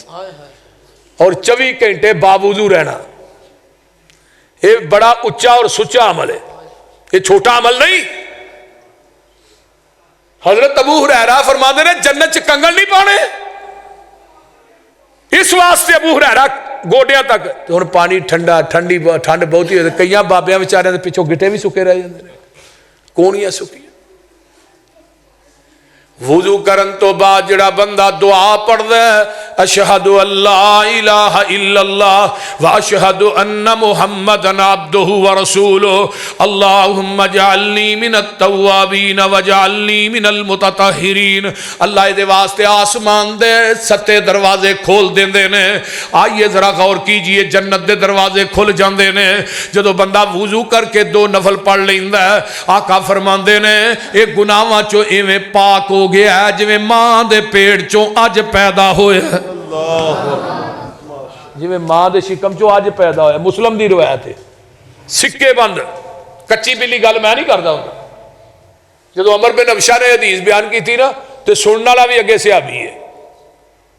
اور 24 گھنٹے باوضو رہنا. یہ بڑا اچا اور سچا عمل ہے, یہ چھوٹا عمل نہیں. حضرت ابو ہریرہ فرماتے ہیں جنت چ کنگن نہیں پانے, اس واسطے ابو ہریرہ گوڈیاں تک. تو ہن پانی ٹھنڈا, ٹھنڈی ٹھنڈ بہت ہی, کئی بابیاں بیچاریاں دے پیچھوں گٹے بھی سکے رہ جاندے نے, کونیاں سکیاں. وضو کرن تو بعد جڑا بندہ دعا پڑھ دے اشہد اللہ الہ الا اللہ واشہد ان محمدن عبدہ ورسولہ اللہم اجعلنی من التوابین وجعلنی من المتطہرین. اللہ دے واسطے آسمان دے 7 دروازے کھول دیندے نے. آئیے ذرا غور کیجئے, جنت دے دروازے کھل جاندے نے جدو بندہ وضو کر کے 2 نفل پڑھ لیندا ہے. آقا فرماندے نے اے گناہاں چوں ایویں پاک ہو گیا ہے جویں ماں دے پیٹ چوں اج پیدا ہوئے ہے. جویں ماں دے شکم چوں اج پیدا ہوئے. مسلم دی روایت ہے, سکے بند, کچی بلی گل میں نہیں کردا ہوندا. جدو عمر بن ابشا نے حدیث بیان کی تھی نا تو سننے والا بھی اگے صحابی ہے.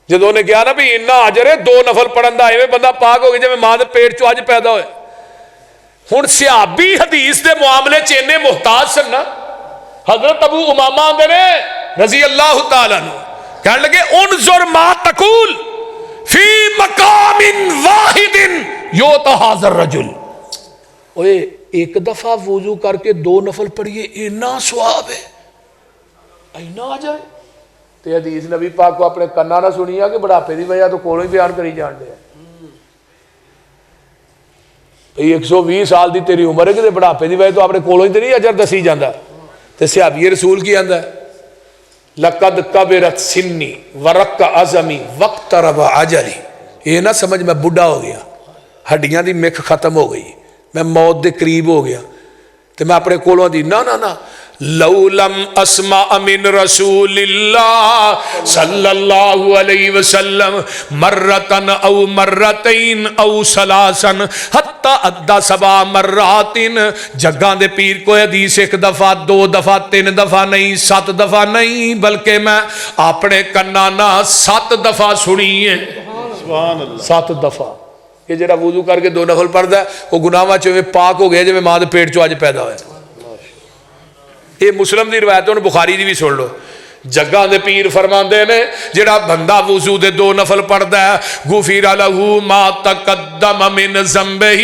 جدو انہیں کہا نا بھی اتنا اجر ہے 2 نفل پڑھن دا, ایویں بندہ پاک ہو گیا جویں ماں دے پیٹ چوں اج پیدا ہوئے. ہن صحابی حدیث دے معاملے چ اتنے محتاج سن نا. حضرت ابو امامہ آندے نے رضی اللہ تعالیٰ عنہ, کہنے لگے انظر ما تقول فی مقام واحد یوتا حاضر رجل. اوے ایک دفعہ وضو کر کے 2 نفل پڑھیے, اینا ثواب ہے, اینا آ جائے. تے حدیث نبی پاک کو اپنے کنا نہ سنیا کہ بڑھاپے دی وجہ تو کولوں ہی بیان کری جان دے. 120 سال دی تیری عمر ہے کہ بڑھاپے دی وجہ تو اپنے کولوں ہی تے نہیں اجر دسی جاندا تے صحابی رسول کی آندا ہے لقد کبرت سنی ورق عظمی واقترب اجلی، یہ نہ سمجھ میں بڈھا ہو گیا، ہڈیاں دی مکھ ختم ہو گئی، میں موت دے قریب ہو گیا تے میں اپنے کولوں دی نہ لو لم اسمع من رسول اللہ صلی اللہ علیہ وسلم مرتن او مرتین او سلاسن حتی ادھا 7 مرات، جگہ دے پیر کو حدیث 1 دفعہ 2 دفعہ 3 دفعہ نہیں 7 دفعہ نہیں بلکہ میں اپنے کنانا 7 دفعہ سنی ہے، سبحان اللہ 7 دفعہ کہ جڑا وضو کر کے 2 نفل پڑھدا ہے وہ گناہاں چوں پاک ہو گیا جویں ماں دے پیٹ چوں اج پیدا ہویا۔ یہ مسلم دی روایت ہے، بخاری دی بھی سن لو، جگہ دے پیر فرماندے نے جڑا بندہ وضو دے 2 نفل پڑھدا ہے غفر لہ ما تقدم من ذنبہ،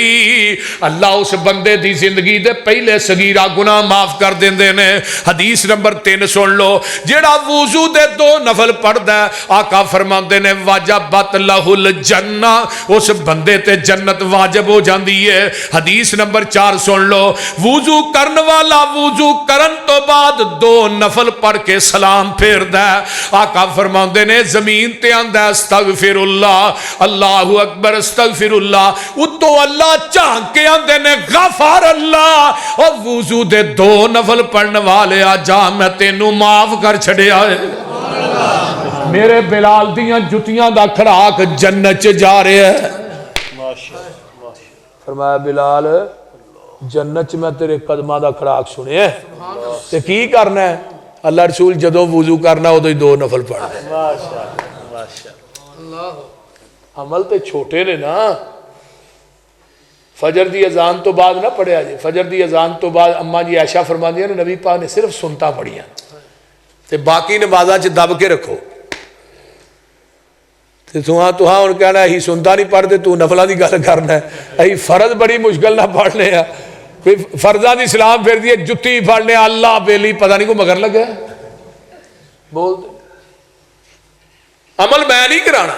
اللہ اس بندے دی زندگی دے پہلے صغیرہ گناہ معاف کر دیندے نے۔ حدیث نمبر 3 سن لو، جڑا وضو دے 2 نفل پڑھدا ہے آقا فرماندے نے وجبت لہ الجنہ، اس بندے تے جنت واجب ہو جاندی ہے۔ حدیث نمبر 4 سن لو، وضو کرن والا وضو کرن تو بعد 2 نفل پڑھ کے سلام پھیر دے، آقا فرماندے نے زمین تے آندہ استغفر اللہ، اللہ اکبر استغفر اللہ، اتو اللہ چاہن کے آندے نے غفار اللہ، اور وضو دے 2 نفل پڑھنے والے آجا میں تینوں معاف کر چھڑے آئے۔ میرے بلال دیاں جتیاں دا کھڑاک جنت جا رہے ہیں۔ فرمایا بلال جنت میں تیرے قدمہ دا کھڑاک سنے ہیں تے کی کرنا ہے؟ اللہ رسول جدو وضو کرنا ہو تو 2 نفل پڑھنا ہے۔ عمل تے چھوٹے نے نا، فجر دی اذان تو بعد نہ پڑھیا جی، فجر دی اذان تو بعد اماں جی عائشہ فرما دیا نبی پاک نے صرف سنتا پڑھیا تے باقی نمازاں چ دب کے رکھو تے تو ہاں ان کہنا ہے ہی سنتا نہیں پڑھتے تو نفلہ دی گل کرنا ہے، اہی فرض بڑی مشکل نہ پڑھنے ہیں، فرضاں دی سلام پھر دیئے جتی پڑھنے اللہ بیلی پتہ نہیں کو مگر لگا بول دے عمل میں نہیں کرانا۔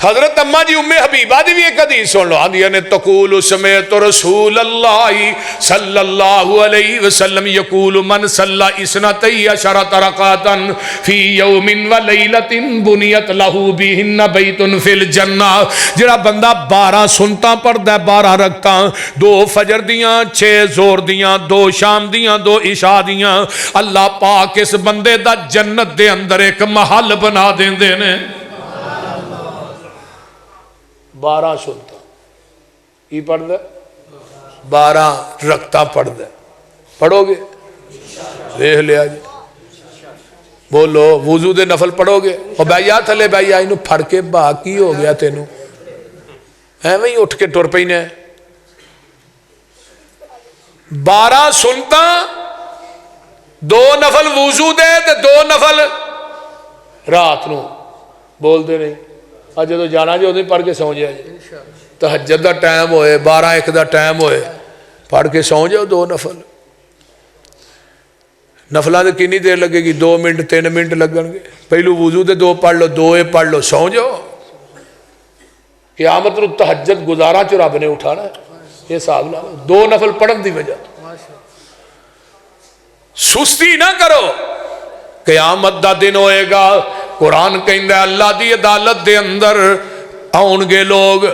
حضرت اماں جی ام حبیبہ دی بھی ایک حدیث سن لو، آندیا نے تقول سمیت رسول اللہ صلی اللہ علیہ وسلم یقول من صلی اثنتی عشرۃ رکعۃ فی یوم و لیلۃ بنیت لہ بہن بیت فی الجنہ، جڑا بندہ 12 سنتاں پڑھدا ہے 12 رکعتاں، 2 فجر دیاں 6 زور دیاں 2 شام دیاں 2 عشاء دیاں، اللہ پاک اس بندے دا جنت دے اندر ایک محل بنا دیندے نے۔ 12 سنتا کی پڑھ دے 12 رکھتا پڑھ دے، پڑھو گے دیکھ لیا جی، بولو وضو دے نفل پڑھو گے اور بھائیا تھلے بھائیا انہوں پھڑ کے باقی ہو گیا تینوں ایویں ہی اٹھ کے ٹر پینے 12 سنتا 2 نفل وضو دے تے 2 نفل رات نو بول دے نہیں آج جدو جانا جو نہیں پڑھ کے سو جائے جی، تہجد دا ٹائم ہوئے 12-1 دا ٹائم ہوئے پڑھ کے سو جاؤ 2 نفل، نفلہ دے کینی دیر لگے گی 2 منٹ 3 منٹ لگن گے، پہلو وضو دے 2 پڑھ لو 2 پڑھ لو سو جاؤ، قیامت رو تہجد گزارا چو رب نے اٹھانا ہے، یہ صاحب لا 2 نفل پڑھن دی وجہ سستی نہ کرو، قیامت دا دن ہوئے گا، قرآن کہندہ ہے اللہ دی عدالت دے اندر آن گے لوگ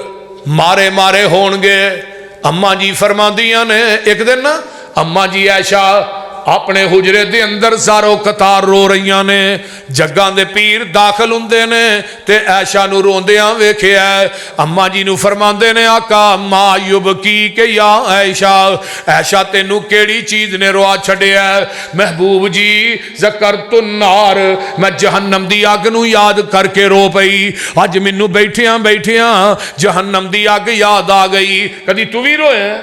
مارے مارے ہون گے۔ اماں جی فرما دیاں نے ایک دن نا اماں جی عائشہ اپنے حجرے دے اندر زارو قطار رو رہیاں نے، جگاں دے پیر داخل ہوندے نے تے عائشہ نو روندیاں ویکھے ہے، اماں جی نو فرماندے نے آقا ما یبکی کہ یا عائشہ، عائشہ تینو کیڑی چیز نے روا چھڑے ہے؟ محبوب جی ذکرت النار، میں جہنم دی آگ نو یاد کر کے رو پئی، آج منو بیٹھیاں بیٹھیاں جہنم دی آگ یاد آ گئی۔ کدی تو بھی روئے ہیں؟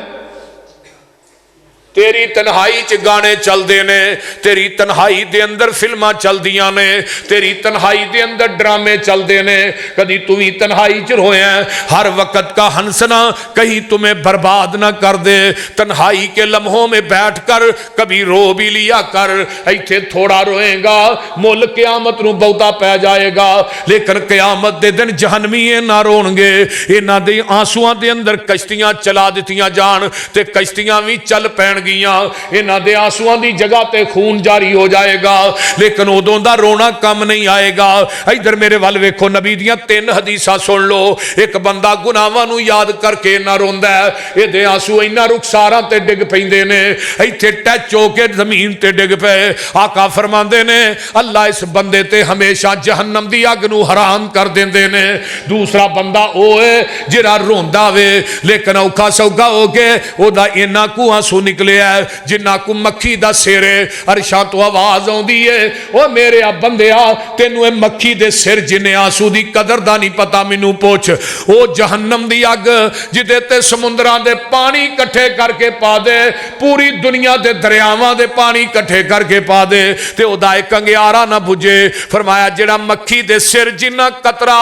تیری تنہائی چ گانے چلدے نے، تیری تنہائی دے اندر فلماں چلدیاں نے، تیری تنہائی دے اندر ڈرامے چلدے نے، کدی تو بھی تنہائی چ رویا ہے، ہر وقت کا ہنسنا کہیں تمہیں برباد نہ کر دے، تنہائی کے لمحوں میں بیٹھ کر کبھی رو بھی لیا کر، ایتھے تھوڑا روئے گا مل قیامت نو بہتا پہ جائے گا، لیکن قیامت دے دن جہنمیے نہ رون گے، انہاں دے آنسواں دے اندر کشتیاں چلا دیتیاں جان تے کشتیاں بھی چل پین گیاں، انہاں دے آنسواں دی جگہ تے خون جاری ہو جائے گا، لیکن ادوں دا رونا کم نہیں آئے گا۔ ادھر میرے ول ویکھو، نبی دیاں 3 حدیثاں سن لو، ایک بندہ گناہاں نو یاد کر کے نہ روندا ہے، اے دے آنسو اینا رخساراں تے ڈگ پیندے نے، ایتھے ٹچ ہو کے زمین تے ڈگ پے، آقا فرماندے نے اللہ اس بندے تے ہمیشہ جہنم دی اگ نو حرام کر دیندے نے۔ دوسرا بندہ او ہے جڑا روندا وے لیکن اوکھا سوکھا ہو کے او دا اینا کو آنسو نکلے ہے جنہ کو مکھی دا سیرے، عرشاں تو آواز آندی ہے او میرے بندیا تینوں اے مکھی دے سر جنے آنسو دی قدر دا نہیں پتا، مینوں پوچھ او جہنم دی اگ جدے تے سمندراں دے پانی کٹھے کر کے پا دے، پوری دنیا دے دریاواں دے پانی کٹھے کر کے پا دے تے او دا ایک انگیارا نہ بجے۔ فرمایا جڑا مکھی دے سر جنہ قطرہ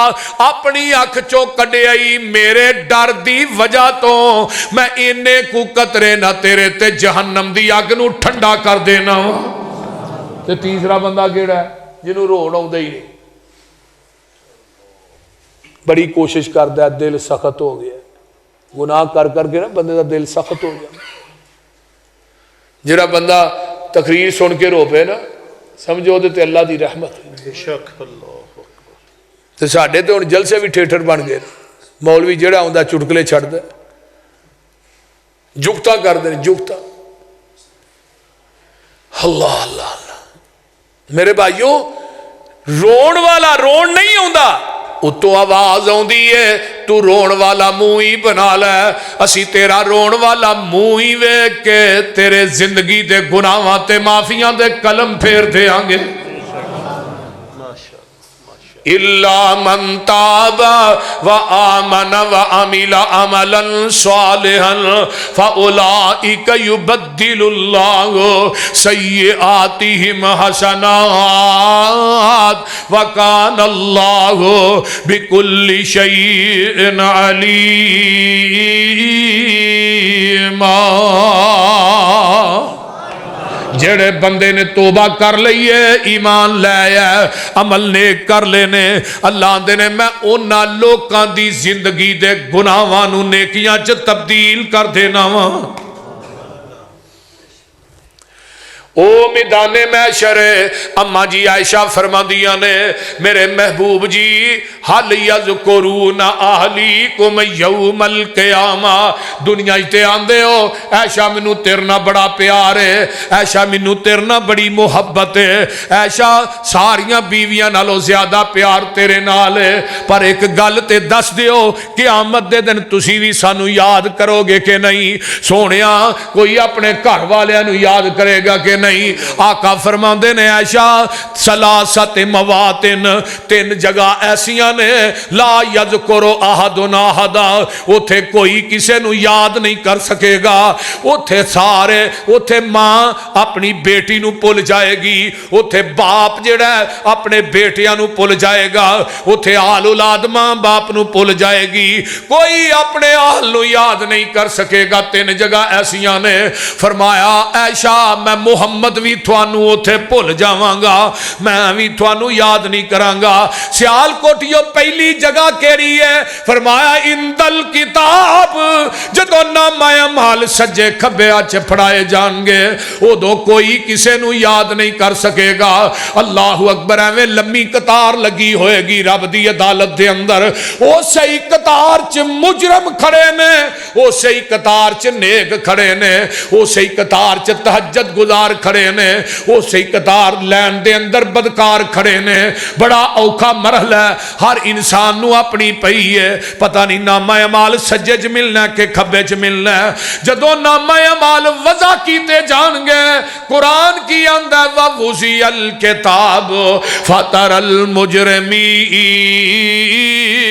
اپنی اکھ چو کڈے آئی میرے ڈر دی وجہ تو میں اینے کو قطرے نہ تیرے تے جہنم دی اگ نو ٹھنڈا کر دینا۔ تے تیسرا بندہ کیڑا ہے جنوں روڑ آؤندے ہی نہیں، بڑی کوشش کردا ہے، دل سخت ہو گیا، گناہ کر کر کے نا بندے دا دل سخت ہو گیا۔ جڑا بندہ تقریر سن کے رو پے نا سمجھو دے تے اللہ دی رحمت ہے۔ تے ساڈے تے ہن جلسے بھی تھیٹر بن گئے، مولوی جڑا ہوندا چٹکلے چھڑدا ہے، جگتا کر دیں جگتا۔ اللہ اللہ اللہ میرے بھائیوں، رون والا رون نہیں ہوندا، اتو آواز آندی ہے تو رون والا منہ ہی بنا لے، اسی تیرا رون والا منہ ہی ویکھ کے تیرے زندگی دے گناہاں تے معافیاں دے قلم پھیر دے آنگے۔ إِلَّا مَنْ تَابَ وَآمَنَ وَعَمِلَ عَمَلًا صَالِحًا فَأُولَئِكَ يُبَدِّلُ اللَّهُ سَيِّئَاتِهِمْ حَسَنَاتٍ وَكَانَ اللَّهُ بِكُلِّ شَيْءٍ عَلِيمًا۔ جڑے بندے نے توبہ کر لئیے، ایمان لے آیا، عمل نیک کر لینے، اللہ دے نے میں اونا لوکاں دی زندگی دے گناہاں نو نیکیاں چ تبدیل کر دینا وا۔ او میدان محشر اما جی عائشہ فرماندیاں نے میرے محبوب جی حل یذکرون اہلیکم یوم القیامہ، دنیا تے آندے ہو عائشہ منو تیرنا بڑا پیار ہے، عائشہ منو تیرنا بڑی محبت ہے، عائشہ ساریاں بیویاں نالوں زیادہ پیار تیرے نال ہے، پر ایک گل تے دس دیو قیامت دے دن تسی بھی سانو یاد کرو گے کہ نہیں؟ سونیا کوئی اپنے گھر والیاں نو یاد کرے گا کہ نہیں؟ آقا فرماندے نے عائشہ ثلاثت مواطن، 3 جگہ ایسیاں نے لا یذکر احد احدا، اوتھے کوئی کسے نو یاد نہیں کر سکے گا، اوتھے سارے، اوتھے ماں اپنی بیٹی نو بھول جائے گی، اوتھے باپ جڑا ہے اپنے بیٹیاں نو بھول جائے گا، اوتھے آل اولاد ماں باپ نو بھول جائے گی، کوئی اپنے آل نو یاد نہیں کر سکے گا۔ 3 جگہ ایسیاں نے۔ فرمایا عائشہ میں محمد بھی تھوانو اوتھے بھول جاواں گا، میں بھی تھوانو یاد نہیں کراں گا۔ سیال کوٹیو پہلی جگہ کیری ہے؟ فرمایا اندل کتاب، جدو نامہ اعمال سجے کھبے اچ پھڑائے جان گے ادو کوئی کسے نو یاد نہیں کر سکے گا۔ اللہ اکبر، ایویں لمبی قطار لگی ہوئے گی رب دی عدالت دے اندر، او صحیح قطار چ مجرم کھڑے نے، او صحیح قطار چ نیک کھڑے نے، او صحیح قطار چ تہجد گزار کھڑے نے، وہ صحیح قطار لین دے اندر بدکار کھڑے نے۔ بڑا اوکھا مرحلہ ہے، ہر انسان نو اپنی پئی ہے، پتہ نہیں نامہ اعمال سجے چ ملنا ہے کہ کھبے چ ملنا ہے۔ جدو نامہ اعمال وضع کیتے جان گے، قرآن کی اندر وَوُزِيَ الْكِتَابُ فَتَرَى الْمُجْرِمِينَ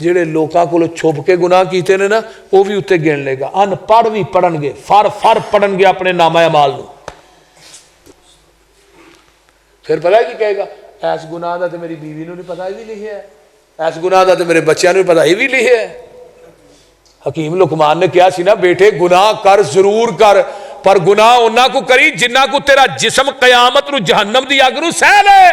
ਜਿਹੜੇ ਲੋਕਾਂ ਕੋਲ ਛੁਪ ਕੇ ਗੁਨਾਹ ਕੀਤੇ ਨੇ ਨਾ ਉਹ ਵੀ ਉੱਤੇ ਗਿਣ ਲੇਗਾ ਅਨਪੜ੍ਹ ਵੀ ਪੜਨਗੇ ਫਰ ਪੜਨਗੇ ਆਪਣੇ ਨਾਮਾ ਅਮਾਲ ਨੂੰ ਫਿਰ ਪਤਾ ਕੀ ਕਹੇਗਾ ਇਸ ਗੁਨਾਹ ਦਾ ਤੇ ਮੇਰੀ ਬੀਵੀ ਨੂੰ ਨਹੀਂ ਪਤਾ ਇਹ ਵੀ ਲਿਖਿਆ ਹੈ ਇਸ ਗੁਨਾਹ ਦਾ ਤੇ ਮੇਰੇ ਬੱਚਿਆਂ ਨੂੰ ਪਤਾ ਇਹ ਵੀ ਲਿਖਿਆ ਹੈ ਹਕੀਮ ਲੁਕਮਾਨ ਨੇ ਕਿਹਾ ਸੀ ਨਾ ਬੇਟੇ ਗੁਨਾਹ ਕਰ ਜ਼ਰੂਰ ਕਰ ਪਰ ਗੁਨਾਹ ਉਹਨਾਂ ਕੋ ਕਰੀ ਜਿੰਨਾ ਕੋ ਤੇਰਾ ਜਿਸਮ ਕਿਆਮਤ ਨੂੰ ਜਹੰਨਮ ਦੀ ਅੱਗ ਨੂੰ ਸਹਿ ਲੈ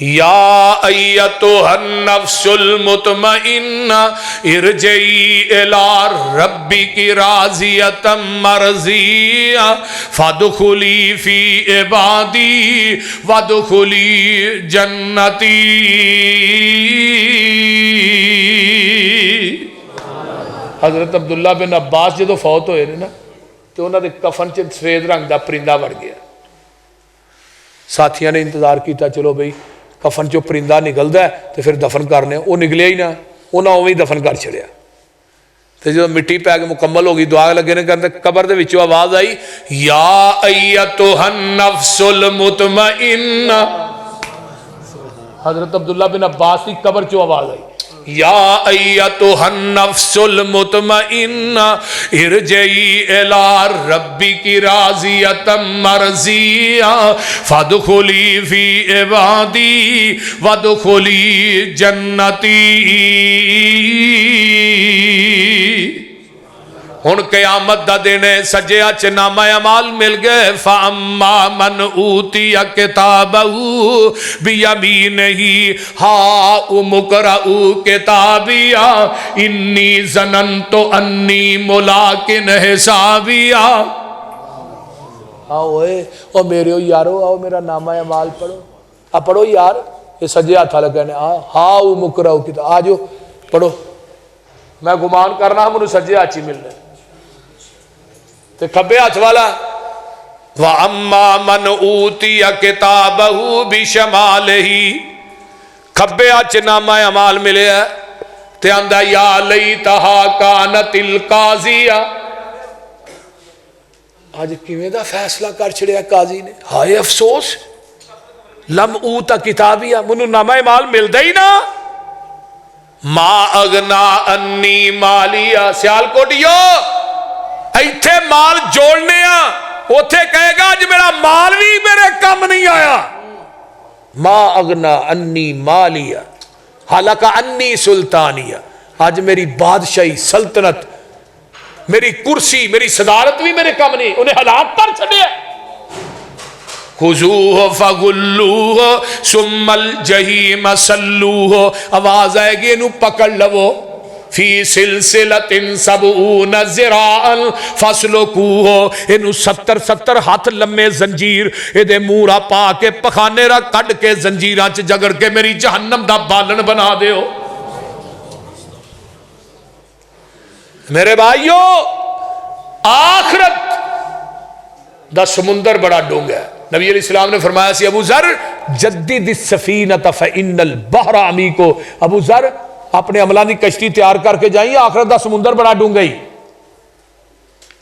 یا ایتها النفس المطمئنہ ارجعی الی ربک راضیۃ مرضیہ فادخلی فی عبادی وادخلی جنتی. حضرت عبداللہ بن عباس جدو فوت ہوئے نا تو انہوں نے کفن چ سفید رنگ دا پرندہ وڑ گیا. ساتھیاں نے انتظار کیتا چلو بھئی کفن چو پرندہ نکلدا ہے تو پھر دفن کرنے. وہ نکلیا ہی نہ, انہاں اوویں دفن کر چھڑیا. تو جب مٹی پہ کے مکمل ہو گئی دعا لگے نے کرتے, قبر دے وچوں آواز آئی یا ایتها النفس المطمئنہ. حضرت عبداللہ بن عباس کی قبر چو آواز آئی یا ایتها النفس المطمئنہ ارجعی الی ربک راضیۃ مرضیہ فادخلی فی عبادی وادخلی جنتی. ہن قیامت دا دن ہے, سجے ہتھ نامہ اعمال مل گئے. فاما من اوتی کتابہ بیمینہ ہاؤم اقرءوا کتابیہ انی ظننت انی ملاق حسابیہ. آؤ او میرے یارو, آؤ میرا نامہ اعمال پڑھو. پڑھو یار, یہ سجے ہاتھ والا کہنے ہاؤم اقرءوا کتاب, آ جاؤ پڑھو. میں گمان کرنا مجھے سجے ہاتھ ہی ملنا تے کھبے ہاتھ والا. وَأَمَّا مَنْ أُوتِيَ كِتَابَهُ بِشَمَالِهِ, کھبے ہاتھ نامہ اعمال ملے ہے تے آندا یا لیتہا کانت القاضیہ. آج کیویں دا فیصلہ کر چھڑیا قاضی نے, ہائے افسوس لم اوتا کتابیہ, منو نامہ اعمال ملدا ہی نا. ما اغنا انی مالیہ, سیال کوٹیو ایتھے مال جوڑنے اوتھے کہے گا جو میرا مال بھی میرے کم نہیں آیا. ما اغنا انی مالیہ حالکہ انی سلطانیہ, آج میری بادشاہی سلطنت میری کرسی میری صدارت بھی میرے کم نہیں, انہیں ہلاک کر چھڑے. خذوہ فغلوہ ثم الجحیم صلوہ, آواز آئے گی انہوں پکڑ لو. فی سلسلۃ سبعون ذراعا فاسلکوہ, انہوں 70 ہاتھ لمے زنجیر ایدے مورا پا کے پخانے را کٹ کے زنجیران چ جگڑ کے میری جہنم دا بالن بنا دے ہو. میرے بھائیو, آخرت دا سمندر بڑا ڈونگا ہے. نبی علیہ السلام نے فرمایا سی ابو ذر جدد السفینۃ فإن البحر عمیق, ابو ذر اپنے عملان دی کشتی تیار کر کے جائیں, آخرت دا سمندر بڑا ڈونگا ہی.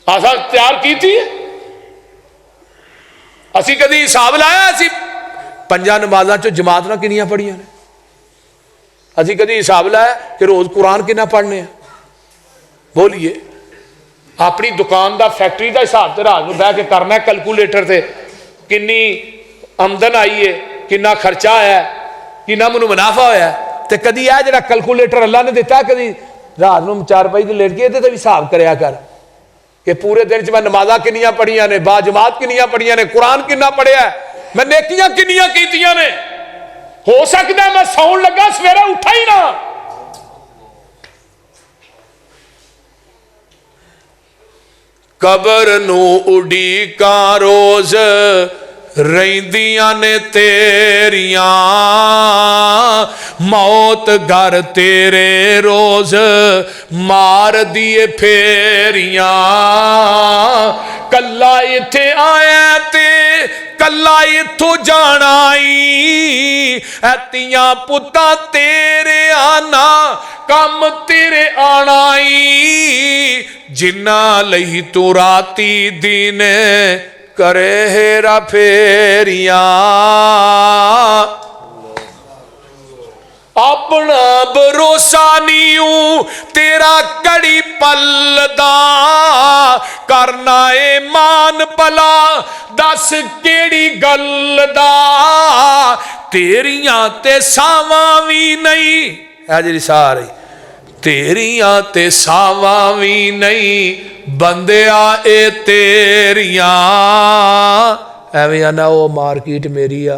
آسان تیار کی تھی اسی کدی حساب لایا, اسی پنجا نمازاں چو جماعت نہ کنیاں پڑھیاں نے, اسی کدی حساب لایا کہ روز قرآن کنا پڑھنے ہیں. بولیے اپنی دکان دا فیکٹری دا حساب تے راز نو بہ کے کرنا ہے کیلکولیٹر تے, کنی آمدن آئی ہے, کنا خرچہ آیا ہے, کنا منو منافع ہویا ہے. تے کدی ہے جڑا کیلکولیٹر اللہ نے دیتا ہے, کدی رات نو 4 بجے لیٹ کے تے بھی حساب کریا کر کہ پورے دن چ میں نمازاں کنیاں پڑھیاں نے, با جماعت کنیاں پڑھیاں نے, قرآن کنا پڑھیا ہے, میں نیکیاں کنیاں کیتیاں نے. ہو سکتا ہے میں سون لگا سویرے اٹھا ہی نہ. قبر نو اڈی کا روز رہندیاں نے تیریاں, موت گھر تیرے روز مار دیے پھیریاں. کلا ایتھے آیا تے کلا ایتھو جانائی, ایتیاں پتا تیرے آنا کم تیرے آنائی. جنہ لئی تو راتی دین کرے ہیرا پھیریاں. اپنا بھروسہ نیوں تیرا کڑی پلدا, کرنا ایمان پلا دس کیڑی گل دا, تیریاں تے ساواں وی نہیں, اے جی سارے تیریاں تے ساواں وی نہیں بندیا اے تیریاں. ایویں آنا وہ مارکیٹ میری آ,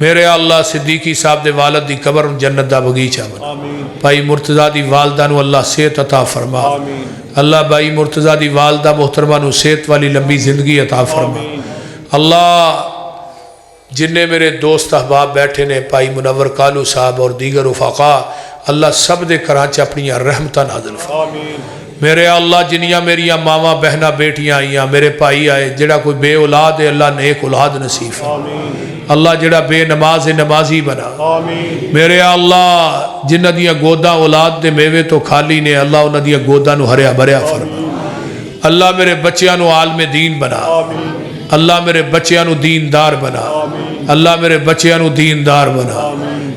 میرے اللہ صدیقی صاحب دے والد دی قبر جنت دا بغیچہ بنا بھائی مرتضیٰ دی والدہ نو اللہ صحت عطا فرما اللہ بھائی مرتضیٰ دی والدہ محترمہ نو صحت والی لمبی زندگی عطا فرما اللہ جنہیں میرے دوست احباب بیٹھے نے بھائی منور کالو صاحب اور دیگر رفقا اللہ سب دے کراچ اپنی رحمتہ نازل فرما میرے اللہ جنیاں میریاں ماما بہنہ بیٹیاں آئیاں میرے پائی آئے جڑا کوئی بے اولاد ہے اللہ نیک اولاد نصیب فرما اللہ جڑا بے نماز نمازی بنا میرے اللہ جنہ دیا گودا اولاد دے میوے تو خالی نے اللہ انہ دیا گودا نو ہریا بھریا فرما اللہ میرے بچیاں نو عالم دین بنا اللہ میرے بچیاں نو دیندار بنا اللہ میرے بچیاں نو دیندار بنا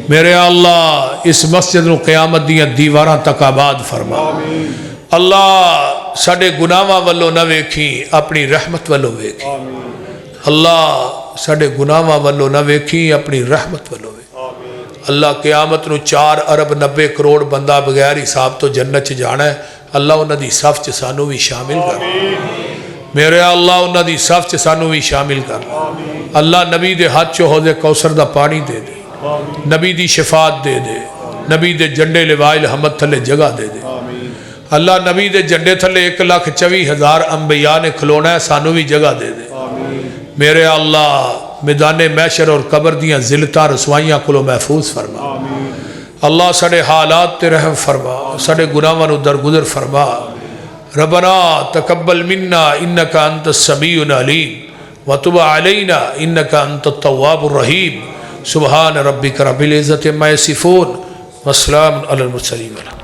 میرے اللہ اس مسجد نو قیامت دیا دیواراں تک آباد فرما اللہ ساڑے گناہاں والو نہ ویکھی اپنی رحمت والو ویکھی اللہ ساڑے گناہاں والو نہ ویکھی اپنی رحمت والو ویکھی اللہ قیامت نو 4 ارب 90 کروڑ بندہ بغیر حساب تو جنت جانا ہے اللہ انہ دی صف چ سانو بھی شامل کر میرے اللہ انہ دی صف چ سانو بھی شامل کر اللہ نبی دے ہاتھ چ حوض کوثر دا پانی دے دے نبی دی شفاعت دے دے نبی دے جنڈے لوائے الحمد تھلے جگہ دے دے اللہ نبی دے جنڈے تھلے 1,24,000 انبیاء نے کھلونا ہے سانو بھی جگہ دے دے میرے اللہ میدان محشر اور قبر دیاں ذلتاں رسوائیاں کلو محفوظ فرما اللہ سڑے حالات تے رحم فرما سڑے گناہاں نو درگزر فرما ربنا تقبل منا انکا انت السمیع العلیم وتب علینا انکا انت التواب الرحیم سبحان ربک رب العزت عما یصفون والسلام علی المرسلین